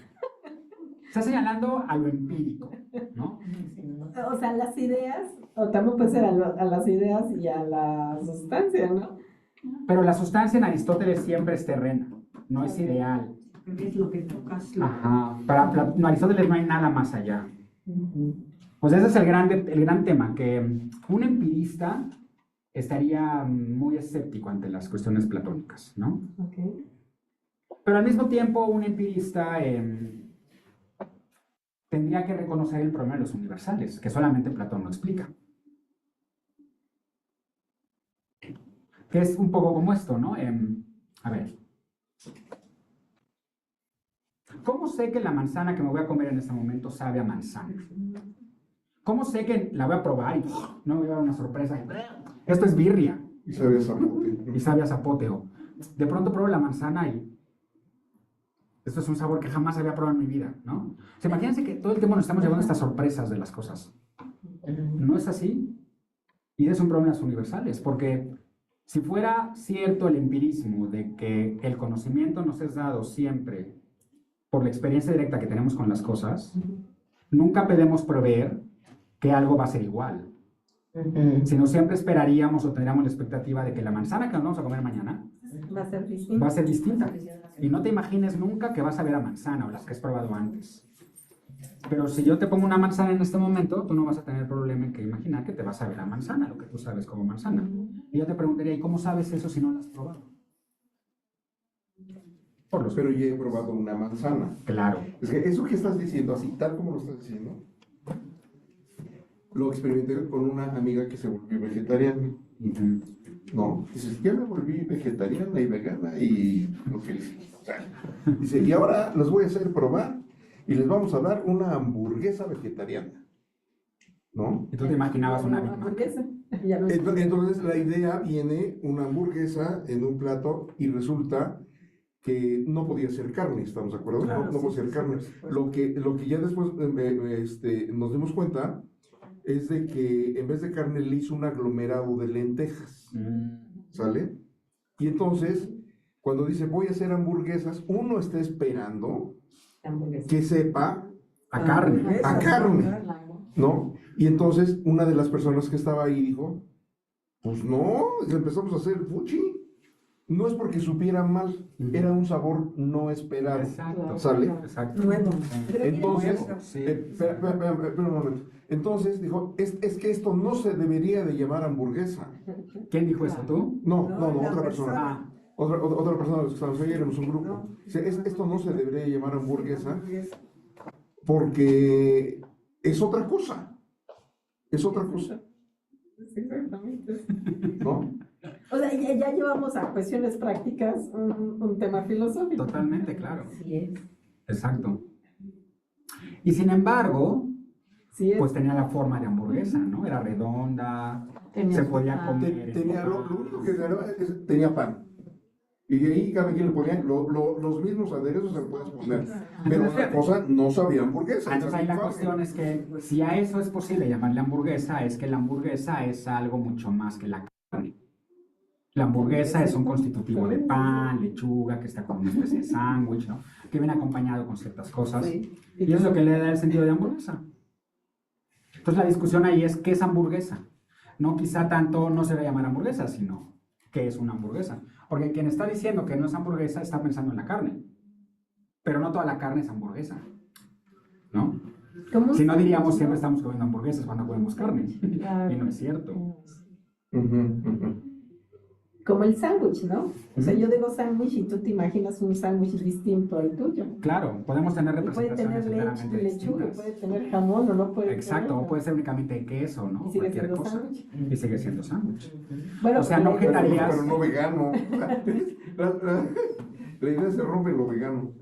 Está señalando a lo empírico, ¿no? O sea, las ideas, o también puede ser a las ideas y a la sustancia, ¿no? Pero la sustancia en Aristóteles siempre es terrena, no es ideal. Es lo que tocas. Ajá. Para Aristóteles no hay nada más allá. Pues ese es el gran tema, que un empirista estaría muy escéptico ante las cuestiones platónicas, ¿no? Okay. Pero al mismo tiempo un empirista tendría que reconocer el problema de los universales, que solamente Platón lo explica. Que es un poco como esto, ¿no? A ver. ¿Cómo sé que la manzana que me voy a comer en este momento sabe a manzana? ¿Cómo sé que la voy a probar y no me voy a dar una sorpresa? Esto es birria Y sabe a zapote. y sabe a zapote. O de pronto pruebo la manzana y esto es un sabor que jamás había probado en mi vida, ¿no? O sea, imagínense que todo el tiempo nos estamos llevando estas sorpresas de las cosas. ¿No es así? Y es un problema de las universales, porque si fuera cierto el empirismo de que el conocimiento nos es dado siempre por la experiencia directa que tenemos con las cosas, nunca podemos prever que algo va a ser igual. Sino siempre esperaríamos o tendríamos la expectativa de que la manzana que nos vamos a comer mañana Va a ser distinto. va a ser distinta. Y no te imagines nunca que vas a ver a manzana o las que has probado antes. Pero si yo te pongo una manzana en este momento, tú no vas a tener problema en que imaginar que te vas a ver a manzana, lo que tú sabes como manzana. Y yo te preguntaría, ¿y cómo sabes eso si no lo has probado? Por los... Pero ya he probado una manzana. Claro. Es que eso que estás diciendo, así tal como lo estás diciendo, lo experimenté con una amiga que se volvió vegetariana. Ujú. No, dice, ya me volví vegetariana y vegana y lo que o sea, dice, y ahora los voy a hacer probar y les vamos a dar una hamburguesa vegetariana. ¿No? Y tú te imaginabas una Big Mac. hamburguesa. Ya lo Entonces la idea viene una hamburguesa en un plato y resulta que no podía ser carne, ¿estamos de acuerdo? Claro, No podía ser carne. Lo que ya después nos dimos cuenta es de que en vez de carne le hizo un aglomerado de lentejas, ¿sale? Y entonces, cuando dice voy a hacer hamburguesas, uno está esperando Hamburguesa. que sepa A carne. a carne, Claro. ¿no? Y entonces una de las personas que estaba ahí dijo, pues no, empezamos a hacer fuchi. No es porque supiera mal, era un sabor no esperado. Exacto. ¿Sale? Exacto. Nuevo. Entonces, Sí. espera un momento. Entonces dijo, es que esto no se debería de llamar hamburguesa. ¿Quién dijo eso, tú? No, No, no, no, la otra persona. persona. Ah, Otra persona de los que estábamos ahí, éramos un grupo. No. Dice, esto no se debería llamar hamburguesa porque es otra cosa. Es otra cosa, Exactamente. ¿no? O sea, ya llevamos a cuestiones prácticas un tema filosófico. totalmente, claro. Así es. Exacto. Y sin embargo, Sí, es. pues tenía la forma de hamburguesa, ¿no? Era redonda, Tenía se su podía pan. comer. Tenía, lo único que ganaba es tenía pan. Y de ahí cada quien le ponía los mismos aderezos se le puedes poner. Pero otra cosa, no sabía hamburguesa. Entonces ahí la Era cuestión es que si a eso es posible llamarle hamburguesa, es que la hamburguesa es algo mucho más que la carne. La hamburguesa es un constitutivo de pan, lechuga, que está como una especie de sándwich, ¿no? Que viene acompañado con ciertas cosas. Sí. Y es lo que le da el sentido de hamburguesa. Entonces la discusión ahí es, ¿qué es hamburguesa? No quizá tanto no se debe llamar hamburguesa, sino ¿qué es una hamburguesa? Porque quien está diciendo que no es hamburguesa está pensando en la carne. Pero no toda la carne es hamburguesa, ¿no? ¿Cómo Si no se- diríamos siempre estamos comiendo hamburguesas cuando comemos carne. Claro. Y no es cierto. Ujú, ujú. Como el sándwich, ¿no? O sea, Ujú. yo digo sándwich y tú te imaginas un sándwich distinto al tuyo. Claro, podemos tener Y puede representaciones tener enteramente lechuga, distintas. puede tener jamón o no puede Exacto, o tener. puede ser únicamente queso, ¿no? Y sigue Cualquier siendo cosa. sándwich. Y sigue siendo sándwich. Bueno, O sea, no pero- objetarías- Pero no vegano. La idea se rompe en lo vegano.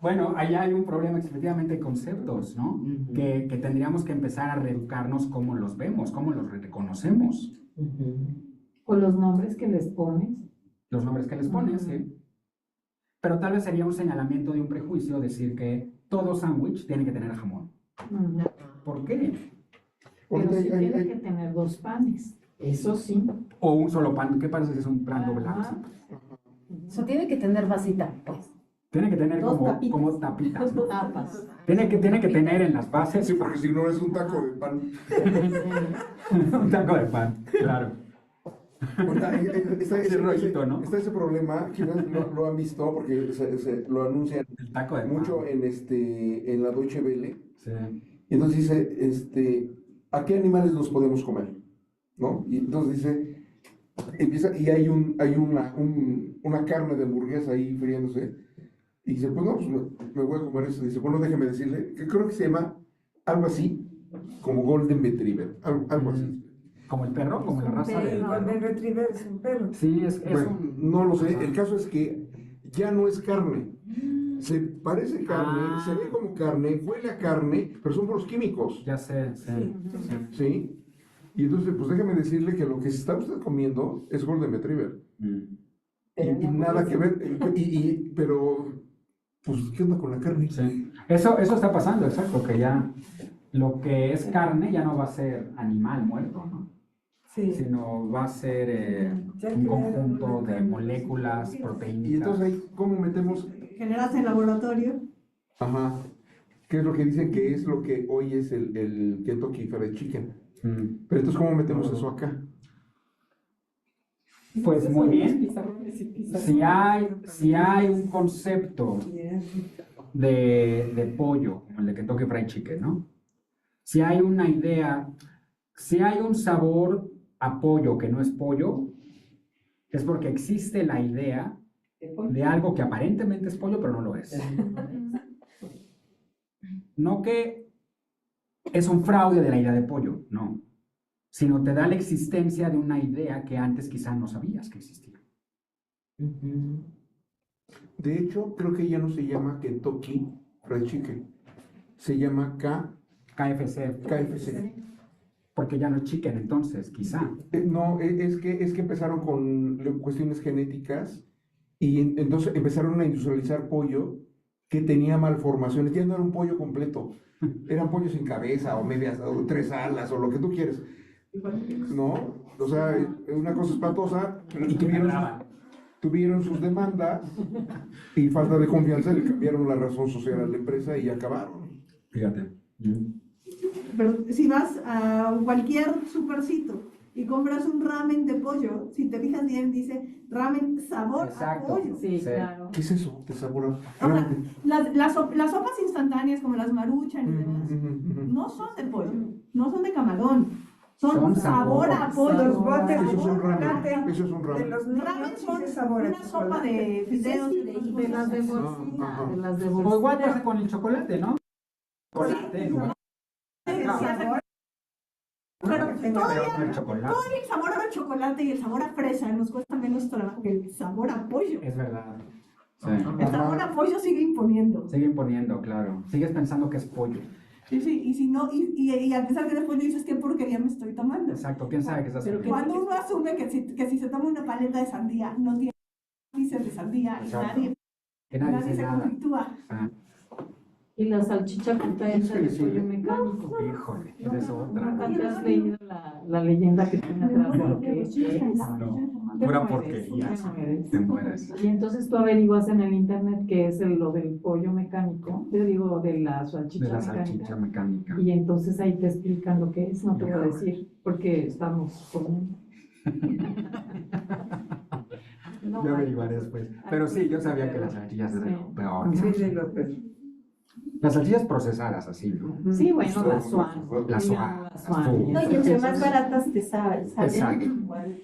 Bueno, ahí hay un problema efectivamente de conceptos, ¿no? Ujú. Que tendríamos que empezar a reeducarnos cómo los vemos, cómo los reconocemos. O los nombres que les pones. Los nombres que les pones, ¿sí? Pero tal vez sería un señalamiento de un prejuicio decir que todo sándwich tiene que tener jamón. ¿Por qué? Ahorita Pero sí hay- tiene hay- que tener dos panes. Eso sí. O un solo pan, ¿qué pasa si es un pan doblado? Ajá. Eso tiene que tener vasita, pues. Tiene que tener Dos como, tapitas. como tapitas, ¿no? Tapas. Tiene que tener en las bases Sí, porque si no es un taco de pan. un taco de pan, claro. Ahorita está Ese rollito, ¿no? Está ese problema, quizás lo han visto porque lo anuncian El taco de pan. mucho en la Deutsche Welle. Sí. Y entonces dice, ¿a qué animales los podemos comer? ¿No? Y entonces dice, y hay una carne de hamburguesa ahí friéndose. Y dice, pues no, pues me voy a comer eso. Dice, bueno, déjeme decirle, que creo que se llama algo así, como Golden Retriever, algo así. Como el perro, como la raza de... El Golden Retriever es un perro. Sí, es Bueno, un... no lo sé, el caso es que ya no es carne. Se parece carne, Ah. se ve como carne, huele a carne, pero son puros químicos. Ya sé, sí. ¿Sí? Y entonces, pues déjeme decirle que lo que se está usted comiendo es Golden Retriever. Mm. Pero Y nada que ver, pero, pues, ¿qué onda con la carne? Sí. Eso está pasando, exacto, que ya lo que es carne ya no va a ser animal muerto, ¿no? Sí. Sino va a ser Ya un crearon conjunto una de carne. moléculas Y proteínicas. entonces ahí, ¿cómo metemos? Generas en laboratorio. Ajá. ¿Qué es lo que dicen que es lo que hoy es el Kentucky Fried Chicken? Mm. Pero entonces, ¿cómo metemos eso acá? Pues muy bien. Pizarrones y pizarrones. Si hay un concepto de pollo, como el de Kentucky Fried Chicken, ¿no? Si hay una idea, si hay un sabor a pollo que no es pollo, es porque existe la idea de algo que aparentemente es pollo, pero no lo es. No que es un fraude de la idea de pollo, no, sino te da la existencia de una idea que antes quizá no sabías que existía. De hecho, creo que ya no se llama Kentucky Fried Chicken. Se llama KFC, KFC. porque ya no es chicken entonces, quizá. No, es que empezaron con cuestiones genéticas y entonces empezaron a industrializar pollo que tenía malformaciones. Ya no era un pollo completo. Eran pollos sin cabeza o medias o 3 alas o lo que tú quieres. ¿No? O sea, una cosa espantosa. Y que Tuvieron- quebraban. tuvieron sus demandas y falta de confianza le cambiaron la razón social a la empresa y acabaron. Fíjate. Pero si vas a cualquier supercito y compras un ramen de pollo, si te fijas bien, dice ramen sabor Exacto. a pollo. Sí, Sí. claro. ¿Qué es eso? ¿Te sabora? Ahora, las sopas instantáneas como las Maruchan y demás, no son de pollo, no son de camarón, son Son sabor a sabor. pollo. Los botes Eso de es un ramen. chocolate Eso es un de ramen. los Ramen niños son sí sabor a una sopa chocolate. de fideos Sí, y de las de Ajá. bolsita, de las de O igual bolsita. pasa con el chocolate, ¿no? Chocolate en lugar Pero pero todavía con el chocolate. el sabor a chocolate y el sabor a fresa nos cuesta menos trabajo que el sabor a pollo. Es verdad. Sí. El sabor a pollo sigue imponiendo. Sigue imponiendo, claro. Sigues pensando que es pollo. Sí, sí, y si no, y a pesar que después dices qué porquería me estoy tomando. Exacto. ¿Quién sabe qué estás Pero comiendo? Cuando uno asume que si se toma una paleta de sandía, no tiene índice de sandía y Exacto. nadie Que nadie dice se nada. conflictúa. Ah, Y la salchicha frita hecha de pollo mecánico. híjole, esa es otra. ¿Nunca te has leído la leyenda que tiene atrás de lo que es? No, Te pura mueres, porquería. te mueres. Te mueres. Y entonces tú averiguas en el internet qué es lo del pollo mecánico, yo digo de la De salchicha la mecánica. salchicha mecánica. Y entonces ahí te explican lo que es, no te voy a decir, porque estamos comiendo. No, Yo hay averiguaré cosas- después. hay Pero sí, yo cosas sabía de- que las salchichas es de lo Sí. peor. Sí, de los pesos. Las salchichas procesadas, así, ¿no? Sí, bueno, la swan. La Swan, La las swan. Fu. No, y entre más baratas te saben. Exacto.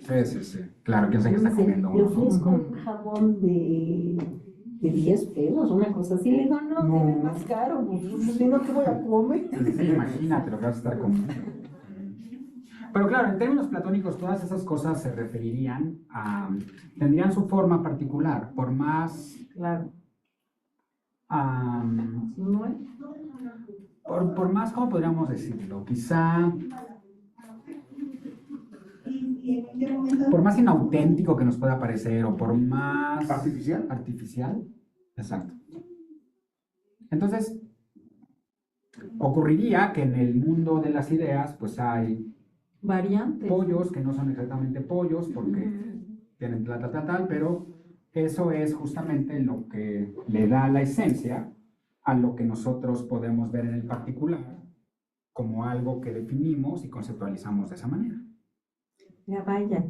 Sí, sí, sí. Claro, quién sabe qué está comiendo Le uno. ofrezco un jamón de 10 pesos, una cosa así. Le digo, no, No. dime más caro, pues, si no, ¿qué voy a comer? Sí, imagínate lo que vas a estar comiendo. Pero claro, en términos platónicos, todas esas cosas se referirían a, tendrían su forma particular, por más, Claro. por, por más, ¿cómo podríamos decirlo? Quizá, por más inauténtico que nos pueda parecer, o por más ¿Artificial? artificial, exacto. Entonces, ocurriría que en el mundo de las ideas, pues hay Variantes. pollos que no son exactamente pollos porque tienen tal, pero eso es justamente lo que le da la esencia a lo que nosotros podemos ver en el particular como algo que definimos y conceptualizamos de esa manera. Ya vaya,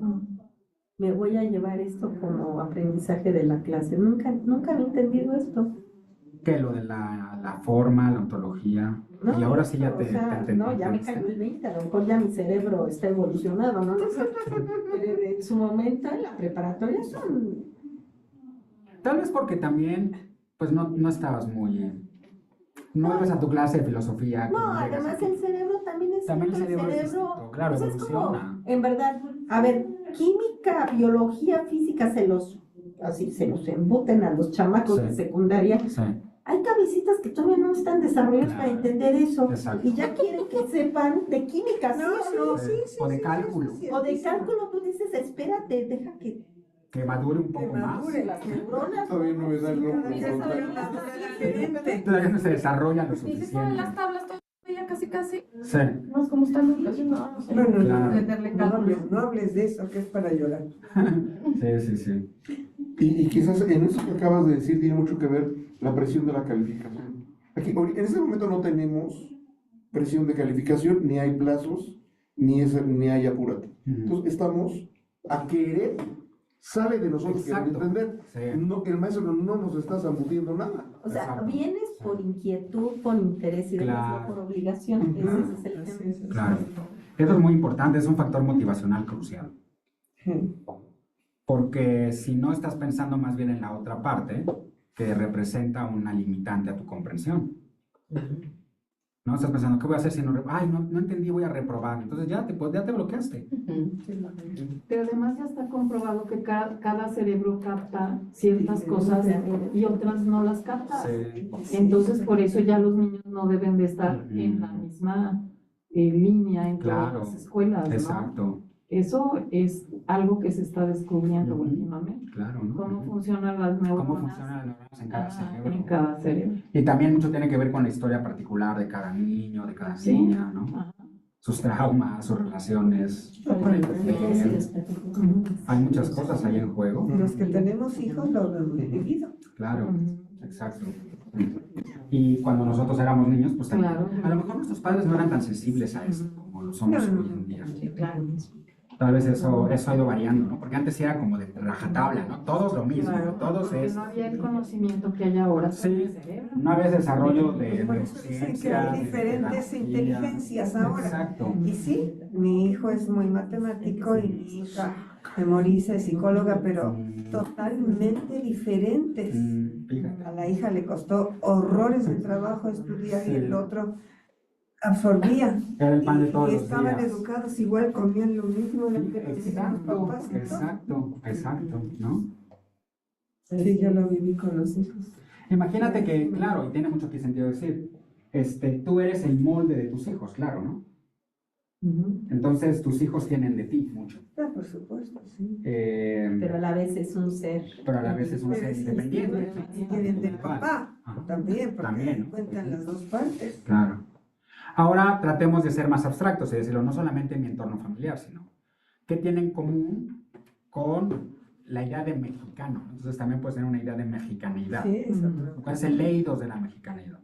me voy a llevar esto como aprendizaje de la clase. Nunca había entendido esto. Que lo de la forma, la ontología, No, y ahora sí ya esto, te, o sea, te entendí. no, ya me cayó el 20, a lo mejor ya mi cerebro está evolucionado, ¿no? Pero en su momento en la preparatoria son... Tal vez porque también, pues no estabas muy... No ibas a tu clase de filosofía. No, como llegas además aquí. el cerebro también es También el cierto, cerebro es distinto, claro, pues es como, evoluciona. en verdad, a ver, química, biología, física se los embuten a los chamacos Sí. de secundaria. Sí, Hay cabecitas que todavía no están desarrolladas Claro. para entender eso. exacto. Y ya quieren que sepan de química, ¿sí o no? O de cálculo. O de cálculo, tú dices, espérate, deja que Que madure un poco más. madure. las neuronas. Todavía no me da el Cada nombre. vez soy una cosa diferente. Todavía no se desarrolla lo Dices, no, suficiente. las tablas todavía casi. Sí, No es como están las no, Bueno, Claro. no hables de eso, que es para llorar. sí. Y quizás en eso que acabas de decir tiene mucho que ver la presión de la calificación. Aquí, en este momento no tenemos presión de calificación, ni hay plazos, ni hay apúrate. Entonces estamos a querer, sale de nosotros querer Exacto. entender. Sí. No, el maestro no nos está zambudiendo nada. O sea, Exacto. vienes por inquietud, por interés y demás, Claro. no por obligación. Ujú. Ese es el Así tema. es. Claro. Eso es muy importante, es un factor motivacional crucial. Porque si no estás pensando más bien en la otra parte, que representa una limitante a tu comprensión. No estás pensando, ¿qué voy a hacer si no? Ay, no entendí, voy a reprobar. Entonces ya te bloqueaste. Pero además ya está comprobado que cada cerebro capta ciertas cosas y otras no las capta. Sí. Entonces por eso ya los niños no deben de estar Ujú. en la misma línea en todas Claro. las escuelas, ¿no? Exacto. Eso es algo que se está descubriendo Ujú. últimamente. Claro, ¿no? Cómo Ujú. funcionan las neuronas. ¿Cómo funcionan las neuronas en cada Ajá, cerebro? en cada cerebro. Y también mucho tiene que ver con la historia particular de cada niño, de cada Sí. niña, ¿no? Ajá. sus traumas, sus relaciones. Hay muchas cosas ahí en juego. Los que tenemos hijos lo hemos vivido. Claro, exacto. Y cuando nosotros éramos niños, pues también, a lo mejor nuestros padres no eran tan sensibles a eso como lo somos hoy en día. Tal vez eso ha ido variando, ¿no? Porque antes era como de rajatabla, ¿no? Todos lo mismo, todos Porque es... no había el conocimiento que hay ahora. Sí, no había ese desarrollo de Por eso dicen que ciencia, hay de diferentes pedagogía. inteligencias ahora. Exacto. Y sí, mi hijo es muy matemático y mi hija memoriza, es psicóloga, pero totalmente diferentes. Fíjate. A la hija le costó horrores de trabajo estudiar y el otro absorbía. Era el pan de todos Y los estaban días. educados igual, comían lo mismo Sí, que los exacto, papás y todo. exacto, ¿no? Sí, yo lo viví con los hijos. Imagínate que, claro, y tiene mucho que sentido decir, tú eres el molde de tus hijos, claro, ¿no? Entonces tus hijos tienen de ti mucho. Ah, por supuesto, sí. Pero a la vez es un ser. Pero a la vez es un Pero ser es independiente. Y tienen del papá Ajá. también, porque También, ¿no? cuentan las dos partes. Claro. Ahora tratemos de ser más abstractos, es decirlo, no solamente en mi entorno familiar, sino qué tienen en común con la idea de mexicano. Entonces también puedes tener una idea de mexicanidad. Sí, es otro. ¿Cuál es el eidos de la mexicanidad?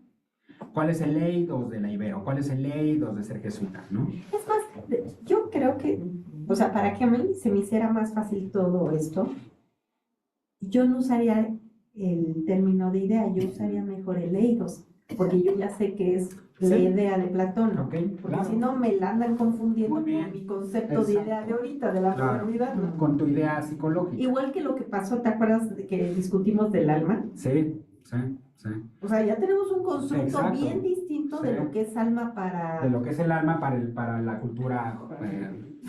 ¿Cuál es el eidos de la ibero? ¿Cuál es el eidos de ser jesuita? ¿no? Es más, yo creo que, o sea, para que a mí se me hiciera más fácil todo esto, yo no usaría el término de idea, yo usaría mejor el eidos, porque yo ya sé que es la Sí. idea de Platón, Ok, porque claro. si no me la andan confundiendo Muy bien. con mi concepto de idea de ahorita, de la Claro. modernidad, ¿no? Con tu idea psicológica. Igual que lo que pasó, ¿te acuerdas de que discutimos del alma? Sí, sí, sí. O sea, ya tenemos un constructo Exacto. bien distinto de Sí. lo que es alma para... De lo que es el alma para la cultura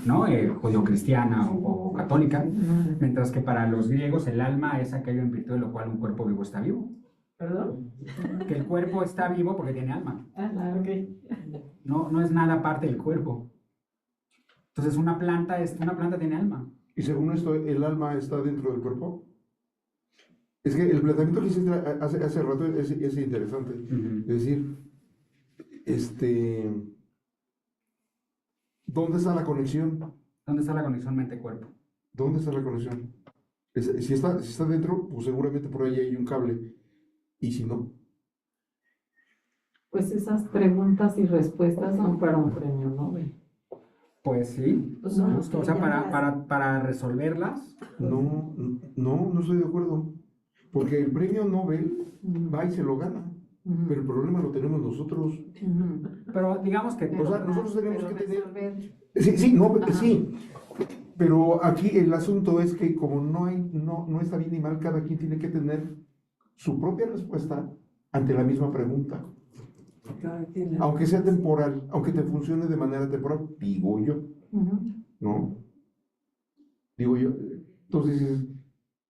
¿no? Judio-cristiana o católica, mientras que para los griegos el alma es aquello en virtud de lo cual un cuerpo vivo está vivo. ¿Perdón? Que el cuerpo está vivo porque tiene alma. Ah, ok. No es nada aparte del cuerpo. Entonces una planta tiene alma. Y según esto, ¿el alma está dentro del cuerpo? Es que el planteamiento que hiciste hace rato es interesante. Es decir, ¿dónde está la conexión? ¿Dónde está la conexión mente-cuerpo? ¿Dónde está la conexión? Si está dentro, pues seguramente por ahí hay un cable. Y si no, Pues esas preguntas y respuestas son para un premio Nobel. Pues sí, Pues son los justo. que O sea, llaman para resolverlas, no estoy de acuerdo. Porque el premio Nobel va y se lo gana. Pero el problema lo tenemos nosotros. pero digamos que... O sea, nosotros tenemos Pero que tener... resolver. Sí. Pero aquí el asunto es que como no está bien ni mal, cada quien tiene que tener su propia respuesta ante la misma pregunta. Aunque sea temporal, aunque te funcione de manera temporal, digo yo, ¿no? Digo yo. Entonces dices,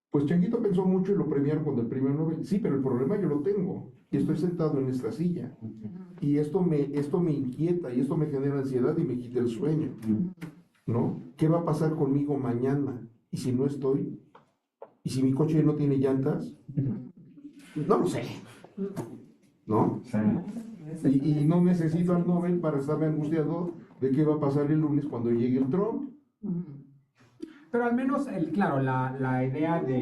pues Changuito pensó mucho y lo premiaron con el premio Nobel. Sí, pero el problema yo lo tengo. Y estoy sentado en esta silla. Y esto me inquieta y esto me genera ansiedad y me quita el sueño. ¿No? ¿Qué va a pasar conmigo mañana? ¿Y si no estoy? ¿Y si mi coche no tiene llantas? No lo sé. ¿No? Sí. Y no necesito al Nobel para estarme angustiado de qué va a pasar el lunes cuando llegue el Trump. Pero al menos, claro, la idea de...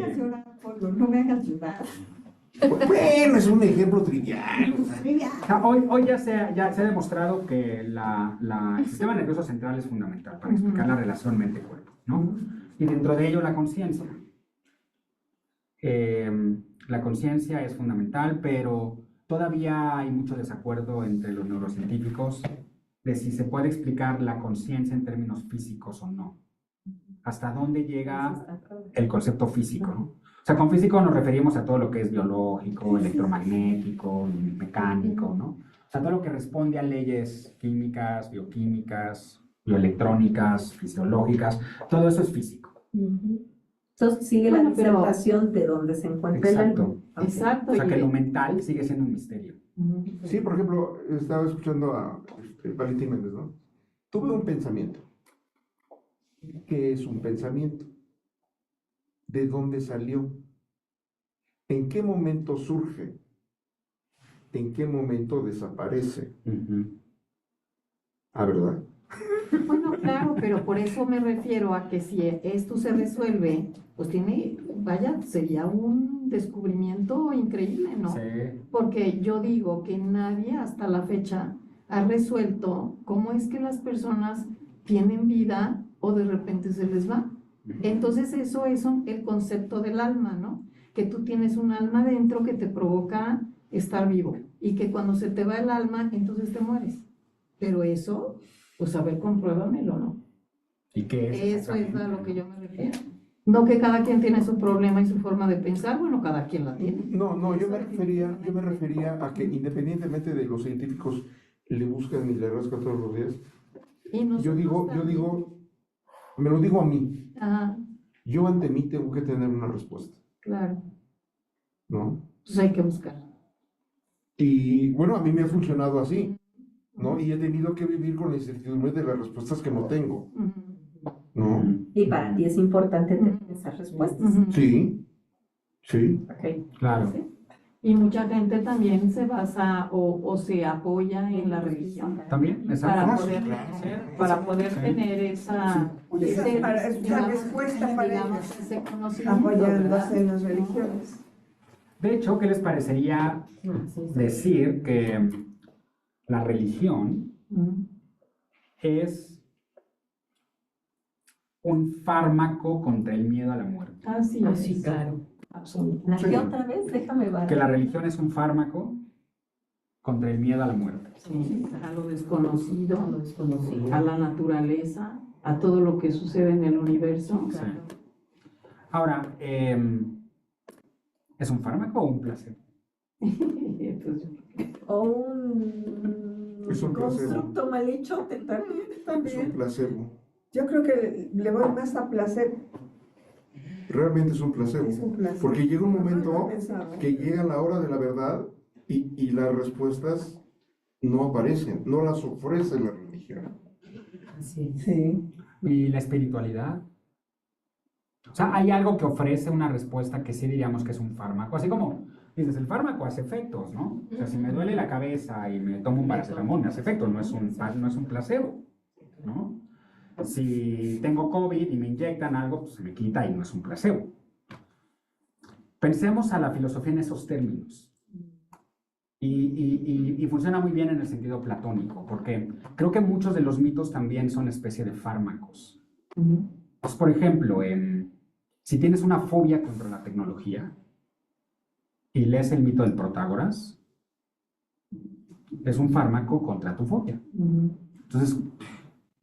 No me hagas llorar. Bueno, es un ejemplo trivial. O sea, hoy ya se ha demostrado que el sistema nervioso central es fundamental para explicar la relación mente-cuerpo, ¿no? Y dentro de ello la conciencia. La conciencia es fundamental, pero todavía hay mucho desacuerdo entre los neurocientíficos de si se puede explicar la conciencia en términos físicos o no. ¿Hasta dónde llega el concepto físico, ¿no? O sea, con físico nos referimos a todo lo que es biológico, electromagnético, mecánico, ¿no? O sea, todo lo que responde a leyes químicas, bioquímicas, bioelectrónicas, fisiológicas, todo eso es físico. Entonces sigue Bueno, la pero- disertación de donde se encuentra el Exacto. alma. Ok. Exacto. O sea, que y- lo mental sigue siendo un misterio. Sí, por ejemplo, estaba escuchando a Valentín Méndez, ¿no? Tuve un pensamiento. ¿Qué es un pensamiento? ¿De dónde salió? ¿En qué momento surge? ¿En qué momento desaparece? ¿Ah, verdad? Bueno, claro, pero por eso me refiero a que si esto se resuelve, pues vaya, sería un descubrimiento increíble, ¿no? Sí. Porque yo digo que nadie hasta la fecha ha resuelto cómo es que las personas tienen vida o de repente se les va. Entonces eso es el concepto del alma, ¿no? Que tú tienes un alma dentro que te provoca estar vivo y que cuando se te va el alma, entonces te mueres. Pero eso, pues a ver, compruébamelo, ¿no? ¿Y qué es? Eso es a lo que yo me refiero. No que cada quien tiene su problema y su forma de pensar, bueno, cada quien la tiene. No, yo me refería a que independientemente de los científicos le buscan y le rascan todos los días, Y yo digo, nosotros me lo digo a mí, ah, yo ante mí tengo que tener una respuesta, claro, ¿no? pues hay que buscar. Y bueno, a mí me ha funcionado así, ¿no? Y he tenido que vivir con la incertidumbre de las respuestas que no tengo, ¿no? Y para ti es importante tener esas respuestas. Sí, sí. Ok. Claro. Sí. Y mucha gente también se basa o se apoya en la religión También, para exacto. poder, Sí. para poder Sí. tener esa, Esa respuesta para ellos, ese conocimiento, apoyándose ¿verdad? en las religiones. De hecho, ¿qué les parecería decir que la religión es un fármaco contra el miedo a la muerte? Así es. Sí, claro, absolutamente. ¿Y otra vez? Déjame ver. Que la religión es un fármaco contra el miedo a la muerte. Sí, a lo desconocido, Lo desconocido. a la naturaleza, a todo lo que sucede en el universo. Sí. Ahora, ¿es un fármaco o un placebo? Pues, O un Es un placebo. constructo mal hecho también. Es un placebo. Yo creo que le voy más a placebo. Realmente es un placebo. Es un placebo. Porque llega un No lo momento pensaba. que llega la hora de la verdad y las respuestas no aparecen, no las ofrece la religión. Así es. Sí. ¿Y la espiritualidad? O sea, hay algo que ofrece una respuesta que sí diríamos que es un fármaco. Así como dices, el fármaco hace efectos, ¿no? O sea, si me duele la cabeza y me tomo un paracetamol, me hace efecto, no es un placebo, ¿no? Si tengo COVID y me inyectan algo, pues se me quita y no es un placebo. Pensemos a la filosofía en esos términos. Y funciona muy bien en el sentido platónico, porque creo que muchos de los mitos también son especie de fármacos. Pues, por ejemplo, si tienes una fobia contra la tecnología y lees el mito del Protágoras, es un fármaco contra tu fobia. Entonces,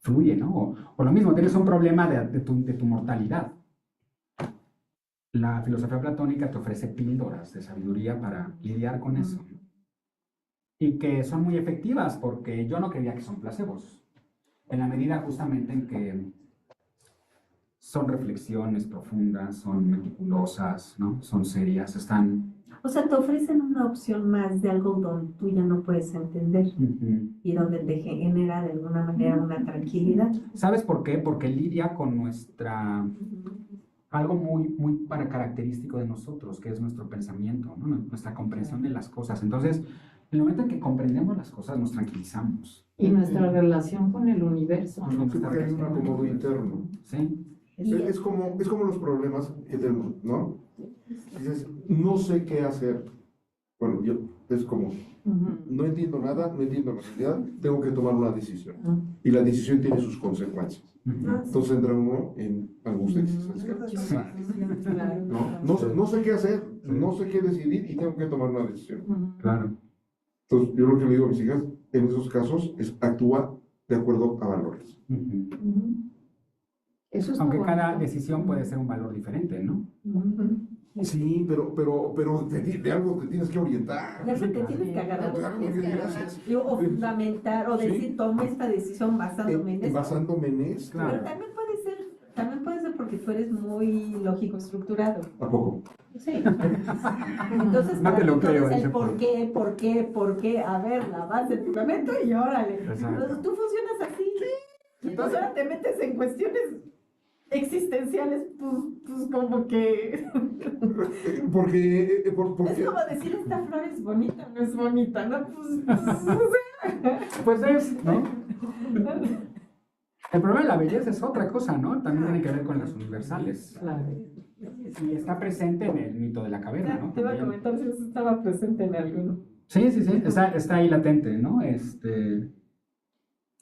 fluye, ¿no? O lo mismo, tienes un problema de tu mortalidad. La filosofía platónica te ofrece píldoras de sabiduría para lidiar con eso. Y que son muy efectivas, porque yo no creía que son placebos. En la medida justamente en que son reflexiones profundas, son meticulosas, ¿no? Son serias, están... O sea, te ofrecen una opción más de algo donde tú ya no puedes entender y donde te genera de alguna manera una tranquilidad. ¿Sabes por qué? Porque lidia con algo muy característico de nosotros, que es nuestro pensamiento, ¿no? Nuestra comprensión de las cosas. Entonces, en el momento en que comprendemos las cosas, nos tranquilizamos. y nuestra relación con el universo. ¿no? Sí, porque hay un acomodo interno. Sí. Es como los problemas que tenemos, ¿no? Dices, no sé qué hacer. Bueno, es como, no entiendo nada, no entiendo la realidad, tengo que tomar una decisión. Y la decisión tiene sus consecuencias. Entonces entra uno en angustia existencial. No sé qué hacer, no sé qué decidir y tengo que tomar una decisión. Claro. Entonces, yo lo que le digo a mis hijas en esos casos es actúa de acuerdo a valores. Eso está Aunque cada bonito. decisión puede ser un valor diferente, ¿no? Sí, pero de algo te tienes que orientar. De repente tienes que agarrar, De algo que haces. o fundamentar, o decir, toma esta decisión basándome en eso. Basándome en esto. Pero también puede ser porque tú eres muy lógico estructurado. ¿A poco? Sí. Entonces, No te lo para ti todo creo, es ese el por qué, a ver, la base del fundamento y órale. Exacto. Tú funcionas así. Entonces ahora te metes en cuestiones existenciales, pues como que... Porque Es como decir, esta flor es bonita, no es bonita, ¿no? Pues Pues es, ¿no? El problema de la belleza es otra cosa, ¿no? También tiene que ver con las universales. Claro. Y está presente en el mito de la caverna, ¿no? Te iba a También. comentar si eso estaba presente en alguno. Sí, sí, sí, está ahí latente, ¿no?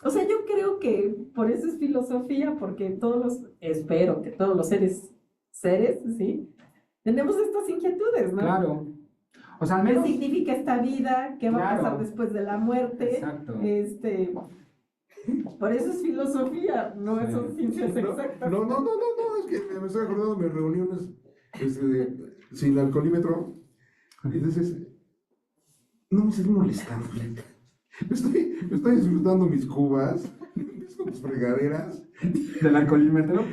O sea, yo creo que por eso es filosofía, porque espero que todos los seres, ¿sí? Tenemos estas inquietudes, ¿no? Claro. O sea, al ¿Qué menos... significa esta vida? ¿Qué va a Claro. pasar después de la muerte? Exacto. Por eso es filosofía, no Sí. son ciencias exactas. No, es que me estoy acordando de mis reuniones sin alcoholímetro. Y dices, no me estés molestando. Me estoy disfrutando mis cubas, mis fregaderas. Del alcoholímetro.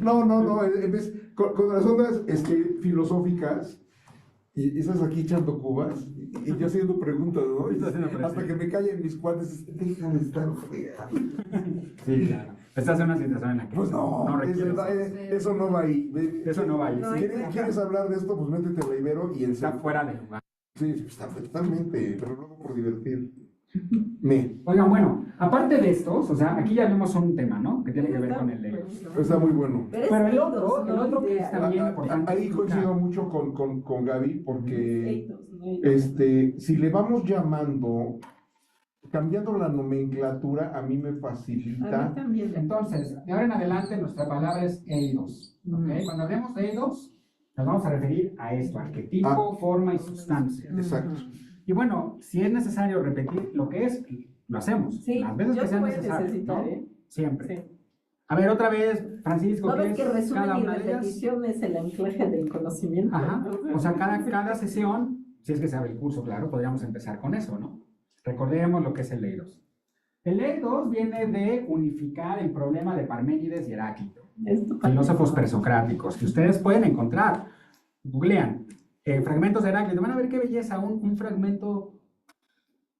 No, en vez, con las ondas filosóficas, y estás aquí echando cubas, y yo haciendo preguntas, ¿no? Estás haciendo preguntas. Hasta que me callen mis cuates, deja de estar fregando. Sí, claro. Estás en una situación en la que Pues no, requieres. eso no va ahí. Eso no va ahí. No, Sí, ¿Quieres hablar de esto? Pues métete a la Ibero y está fuera de lugar. Sí, está totalmente, pero luego por divertir. Oigan, bueno, aparte de estos, o sea, aquí ya vemos un tema, ¿no? Que tiene que ver con el ego. Está muy bueno. Pero el otro que está bien importante. Ahí coincido mucho con Gaby, porque Eidos, ¿no? si le vamos llamando, cambiando la nomenclatura, a mí me A mí facilita. también. Entonces, de ahora en adelante, nuestra palabra es eidos. ¿Ok? Cuando hablemos de eidos, nos vamos a referir a esto: arquetipo, forma y sustancia. Exacto. Y bueno, si es necesario repetir lo que es, lo hacemos. Sí, las veces yo que sea voy a necesario. necesitar, ¿no? ¿eh? Siempre. Sí. A ver, otra vez, Francisco, ¿No ¿qué ves es que resumen cada y una de ellas? repetición es el anclaje del conocimiento? Ajá. O sea, cada sesión, si es que se abre el curso, claro, podríamos empezar con eso, ¿no? Recordemos lo que es el eidos. El eidos viene de unificar el problema de Parménides y Heráclito, filósofos presocráticos, que ustedes pueden encontrar. Googlean fragmentos de Heráclito, van a ver qué belleza, un fragmento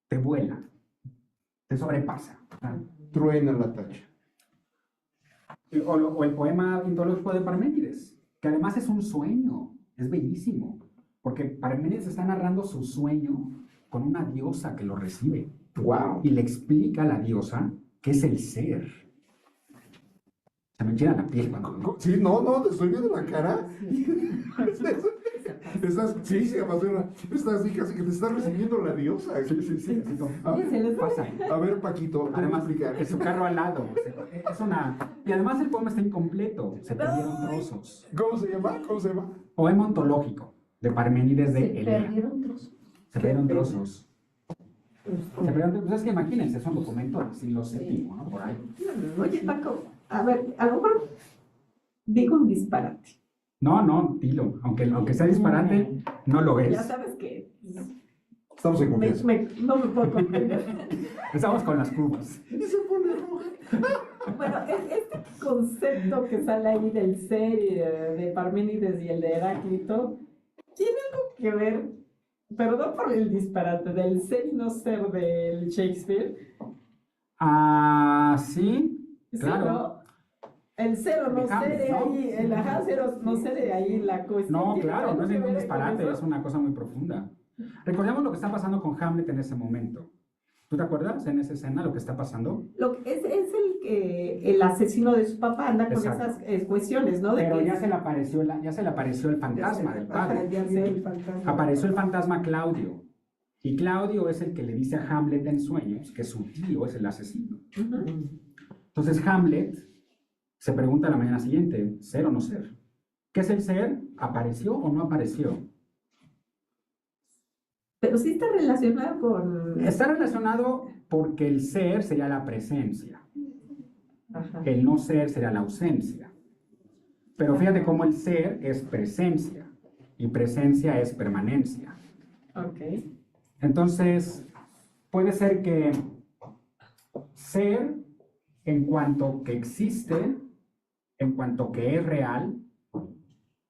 te vuela, te sobrepasa. ¿Ah? Truena la tacha. O el poema mitológico de Parménides, que además es un sueño, es bellísimo, porque Parménides está narrando su sueño con una diosa que lo recibe. Wow. Y le explica a la diosa qué es el ser. Se me enchina la piel cuando... Sí, no, te estoy viendo la cara. Sí, se apasiona. Estás así casi que te está recibiendo la diosa. Sí, así como, Se les pasa. A ver, Paquito, Además, explicar. es su carro al lado. Es una... Y además el poema está incompleto. Se perdieron trozos. ¿Cómo se llama? Poema ontológico de Parménides de Se Elea. perdieron trozos. Se perdieron trozos. Se perdieron trozos. Pues es que imagínense, es un documento del siglo VII, ¿no? Por ahí. Oye, Paco, a ver, a lo mejor digo un disparate. No, dilo. Aunque sea disparate, no lo Ya es. sabes que Estamos en confianza. no me puedo contener. Empezamos con las cubas. Y se pone roja. Bueno, este concepto que sale ahí del ser y de Parménides y el de Heráclito, tiene algo que ver, perdón por el disparate, del ser y no ser del Shakespeare. Ah, sí, Sí, claro. ¿no? El cero no Hamlet, ser de ¿no? ahí, el ajá cero no ser de ahí la cuestión. No, ¿Tiene claro, algo no es que ningún ver disparate, con es eso? una cosa muy profunda. Recordemos lo que está pasando con Hamlet en ese momento. ¿Tú te acuerdas en esa escena lo que está pasando? Es el asesino de su papá, anda con Exacto. esas cuestiones, ¿no? De Pero que ya se le apareció el fantasma del padre. Ya vio el fantasma. Apareció el fantasma Claudio. Y Claudio es el que le dice a Hamlet en sueños que su tío es el asesino. Ujú. Entonces Hamlet se pregunta a la mañana siguiente, ¿ser o no ser? ¿Qué es el ser? ¿Apareció o no apareció? Pero sí está relacionado con... Está relacionado porque el ser sería la presencia, Ajá. el no ser sería la ausencia. Pero fíjate cómo el ser es presencia y presencia es permanencia. Ok. Entonces, puede ser que ser, en cuanto que existe, en cuanto que es real,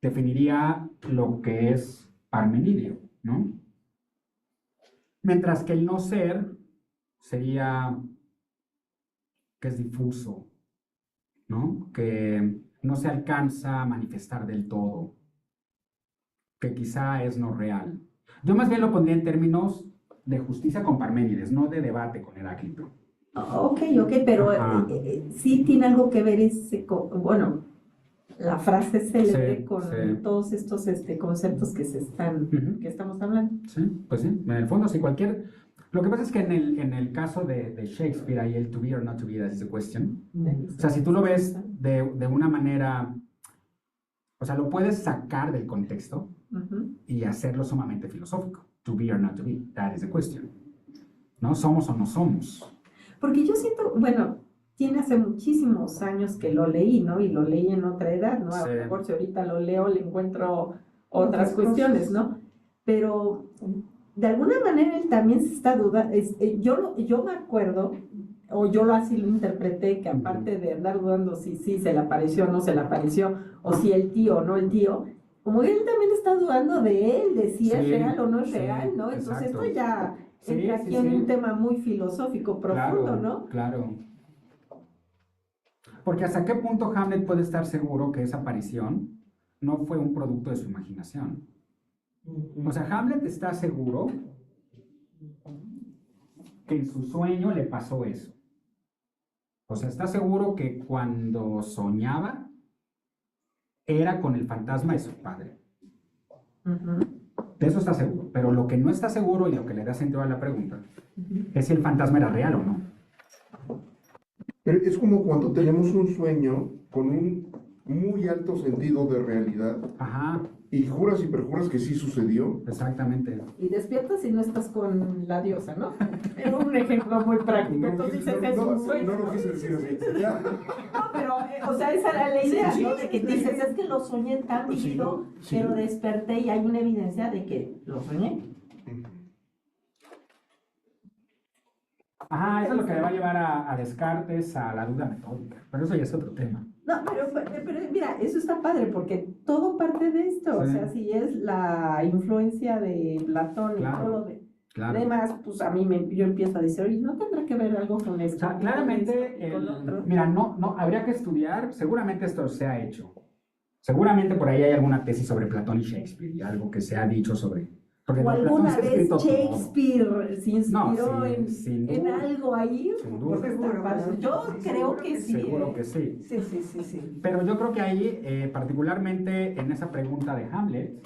definiría lo que es parmenidio, ¿no? Mientras que el no ser sería que es difuso, ¿no? Que no se alcanza a manifestar del todo, que quizá es no real. Yo más bien lo pondría en términos de justicia con Parménides, no de debate con Heráclito. Ok, pero Ajá. sí tiene algo que ver bueno, la frase célebre Sí, con sí. todos estos conceptos que Ujú. que estamos hablando. Sí, pues sí, en el fondo sí, cualquier... Lo que pasa es que en el caso de Shakespeare, ahí el to be or not to be, that is the question. O sea, si tú lo ves de una manera, o sea, lo puedes sacar del contexto Ujú. y hacerlo sumamente filosófico. To be or not to be, that is the question. ¿No? ¿Somos o no somos? Porque yo siento, bueno, tiene hace muchísimos años que lo leí, ¿no? Y lo leí en otra edad, ¿no? A Sí. lo mejor si ahorita lo leo le encuentro Otras otras cuestiones, cosas. ¿no? Pero de alguna manera él también se está dudando. Yo me acuerdo, o yo así lo interpreté, que aparte de andar dudando si sí se le apareció o no se le apareció, o si el tío o no el tío, como él también está dudando de él, de si es Sí, real o no es sí, real, ¿no? Entonces exacto. esto ya Sí, entra sí, aquí en sí. un tema muy filosófico profundo, Claro, ¿no? claro. Porque hasta qué punto Hamlet puede estar seguro que esa aparición no fue un producto de su imaginación. O sea, Hamlet está seguro que en su sueño le pasó eso. O sea, está seguro que cuando soñaba era con el fantasma de su padre. Ujú. De eso está seguro. Pero lo que no está seguro y lo que le da sentido a la pregunta es si el fantasma era real o no. Pero es como cuando tenemos un sueño con un muy alto sentido de realidad Ajá, y juras y perjuras que sí sucedió. exactamente. Y despiertas y no estás con la diosa, ¿no? Es un ejemplo muy práctico. Entonces dices, es un sueño. no lo quise decir así. Ya. No, pero, o sea, esa era la idea, Sí, ¿no? De que dices, es que lo soñé tan Sí, vivido, sí. pero desperté y hay una evidencia de que lo soñé. Ajá, eso es lo que le va a llevar a Descartes a la duda metódica. Pero eso ya es otro tema. No, pero mira, eso está padre porque todo parte de esto. O Sí. sea, si es la influencia de Platón y Claro, todo lo de Claro. demás, pues a mí yo empiezo a decir, oye, ¿no tendrá que ver algo con O esto? sea, claramente, con otro? mira, no, habría que estudiar, seguramente esto se ha hecho. Seguramente por ahí hay alguna tesis sobre Platón y Shakespeare y algo que se ha dicho sobre... Porque O de Platón alguna se ha vez escrito todo. Shakespeare se inspiró No, sin en duda. algo ahí. Sin Pues duda. está padre. Yo creo que sí. Seguro que sí. Sí. Pero yo creo que ahí, particularmente en esa pregunta de Hamlet,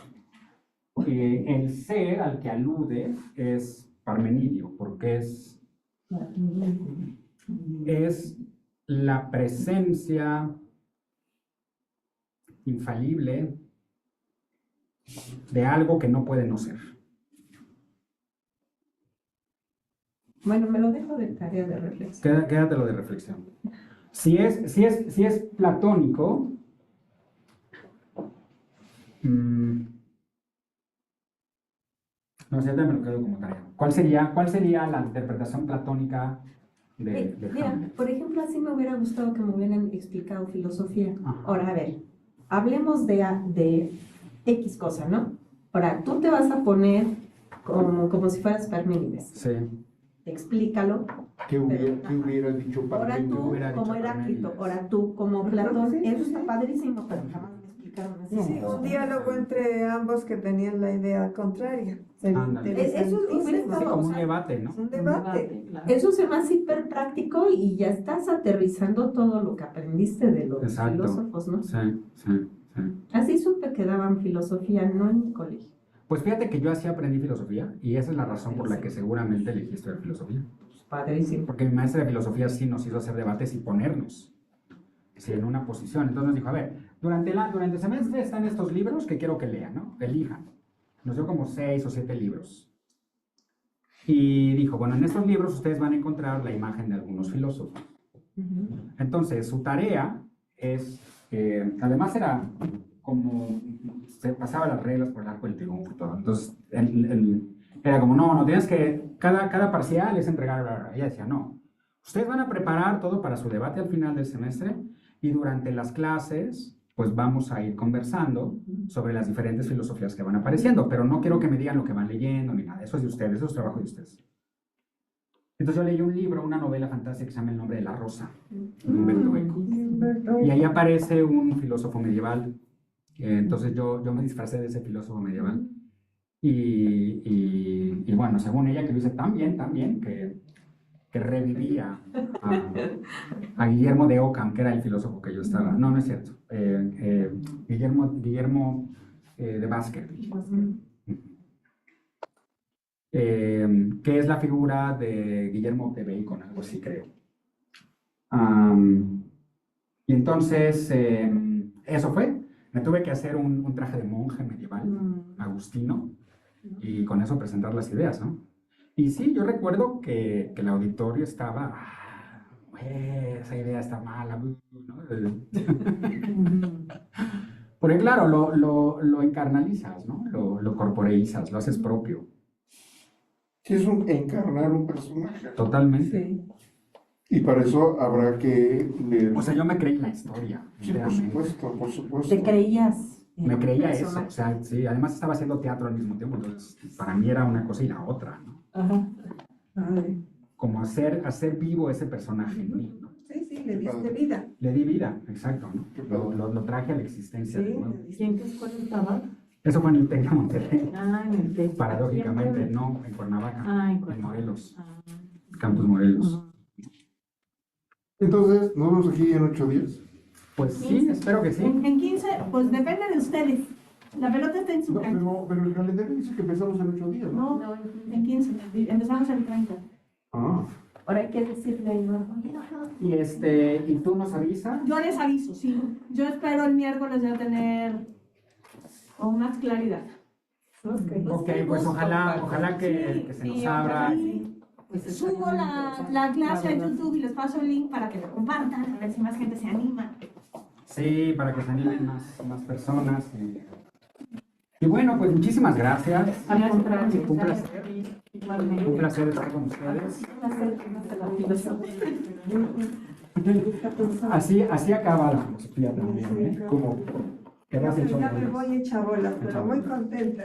el ser al que alude es Parmenidio, porque es la presencia infalible de algo que no puede no ser. Bueno, me lo dejo de tarea de reflexión. Quédatelo de reflexión. Si es platónico, no sé, ya me lo quedo como tarea. ¿Cuál sería la interpretación platónica de Mira, Hamlet? por ejemplo, así me hubiera gustado que me hubieran explicado filosofía. Ajá. Ahora, a ver, hablemos de X cosa, ¿no? Ahora, tú te vas a poner como si fueras Parménides. Sí. Explícalo. ¿Qué hubiera dicho Ahora Parmenio? tú, hubiera dicho como Heráclito, Parménides. ahora tú, como Platón, Sí, eso sí. está padrísimo, pero jamás me explicaron así. Sí, un diálogo entre ambos que tenían la idea contraria. Sería Ándale. Eso hubiera interesantísimo. estado- Sí, como o un sea, debate, ¿no? Es un debate. Eso se me hace hiper práctico y ya estás aterrizando todo lo que aprendiste de los Exacto. filósofos, ¿no? Sí, sí. Así supe que daban filosofía, no en mi colegio. Pues fíjate que yo así aprendí filosofía y esa es la razón por la que seguramente elegí estudiar filosofía. Padrísimo. Porque mi maestra de filosofía sí nos hizo hacer debates y ponernos en una posición. Entonces nos dijo, a ver, durante el semestre están estos libros que quiero que lean, ¿no? Elijan. Nos dio como 6 o 7 libros. Y dijo, bueno, en estos libros ustedes van a encontrar la imagen de algunos filósofos. Entonces, su tarea es, además era como, se pasaba las reglas por el arco del triunfo y todo. Entonces, era como, no, tienes que, cada parcial es entregar, bla, bla. Ella decía, no, ustedes van a preparar todo para su debate al final del semestre y durante las clases, pues vamos a ir conversando sobre las diferentes filosofías que van apareciendo, pero no quiero que me digan lo que van leyendo ni nada, eso es de ustedes, eso es trabajo de ustedes. Entonces yo leí un libro, una novela fantástica que se llama El nombre de la rosa, de Humberto Eco. Y ahí aparece un filósofo medieval. Entonces yo me disfracé de ese filósofo medieval. Y bueno, según ella, que lo hice tan bien, que que revivía a Guillermo de Ockham, que era el filósofo que yo estaba. No, no es cierto. Guillermo de Baskerville. Que es la figura de Guillermo de Bacon, algo así creo. Y entonces, eso fue. Me tuve que hacer un traje de monje medieval, agustino, y con eso presentar las ideas, ¿no? Y sí, yo recuerdo que el auditorio estaba, esa idea está mala, ¿no? Porque claro, lo encarnalizas, ¿no? Lo corporeizas, lo haces propio. Sí, es encarnar un personaje. Totalmente. Sí. Y para eso habrá que leer. O sea, yo me creí la historia. Sí, por enteramente. supuesto, por supuesto. ¿Te creías? Me creía eso, personaje? o sea, sí, además estaba haciendo teatro al mismo tiempo, entonces para mí era una cosa y la otra, ¿no? Ajá. Ay, Como hacer vivo ese personaje en mí, ¿no? sí, sí, le diste vida. Le di vida, exacto, ¿no? Lo traje a la existencia de Sí, nuevo. le diste ¿Y en qué escuela estaba? Eso fue en el TEC de Monterrey, Ah, en el TEC. paradójicamente, no, en Cuernavaca, Ah, en en Cuernavaca. Morelos, Ah. Campus Morelos. Ujú. Entonces, nos vemos aquí en 8 días. Pues sí, espero que sí. En 15, pues depende de ustedes. La pelota está en su No, cancha. pero el calendario dice que empezamos en 8 días, ¿no? No, en 15. Empezamos el 30. Ah, Ahora hay que decirle, ¿no? Y tú nos avisas. Yo les aviso, sí. Yo espero el miércoles ya tener con más claridad. Ok, pues ojalá que se nos abra. Pues Subo la clase a YouTube y les paso el link para que lo compartan, a ver si más gente se anima. Sí, para que se animen más personas. Y bueno, pues muchísimas gracias. Al contrario, Un placer. igualmente. Un placer estar con ustedes. Así acaba la filosofía también, ¿eh? Como que vas hecho Ya me bolas. voy hecha bolas, pero muy contenta.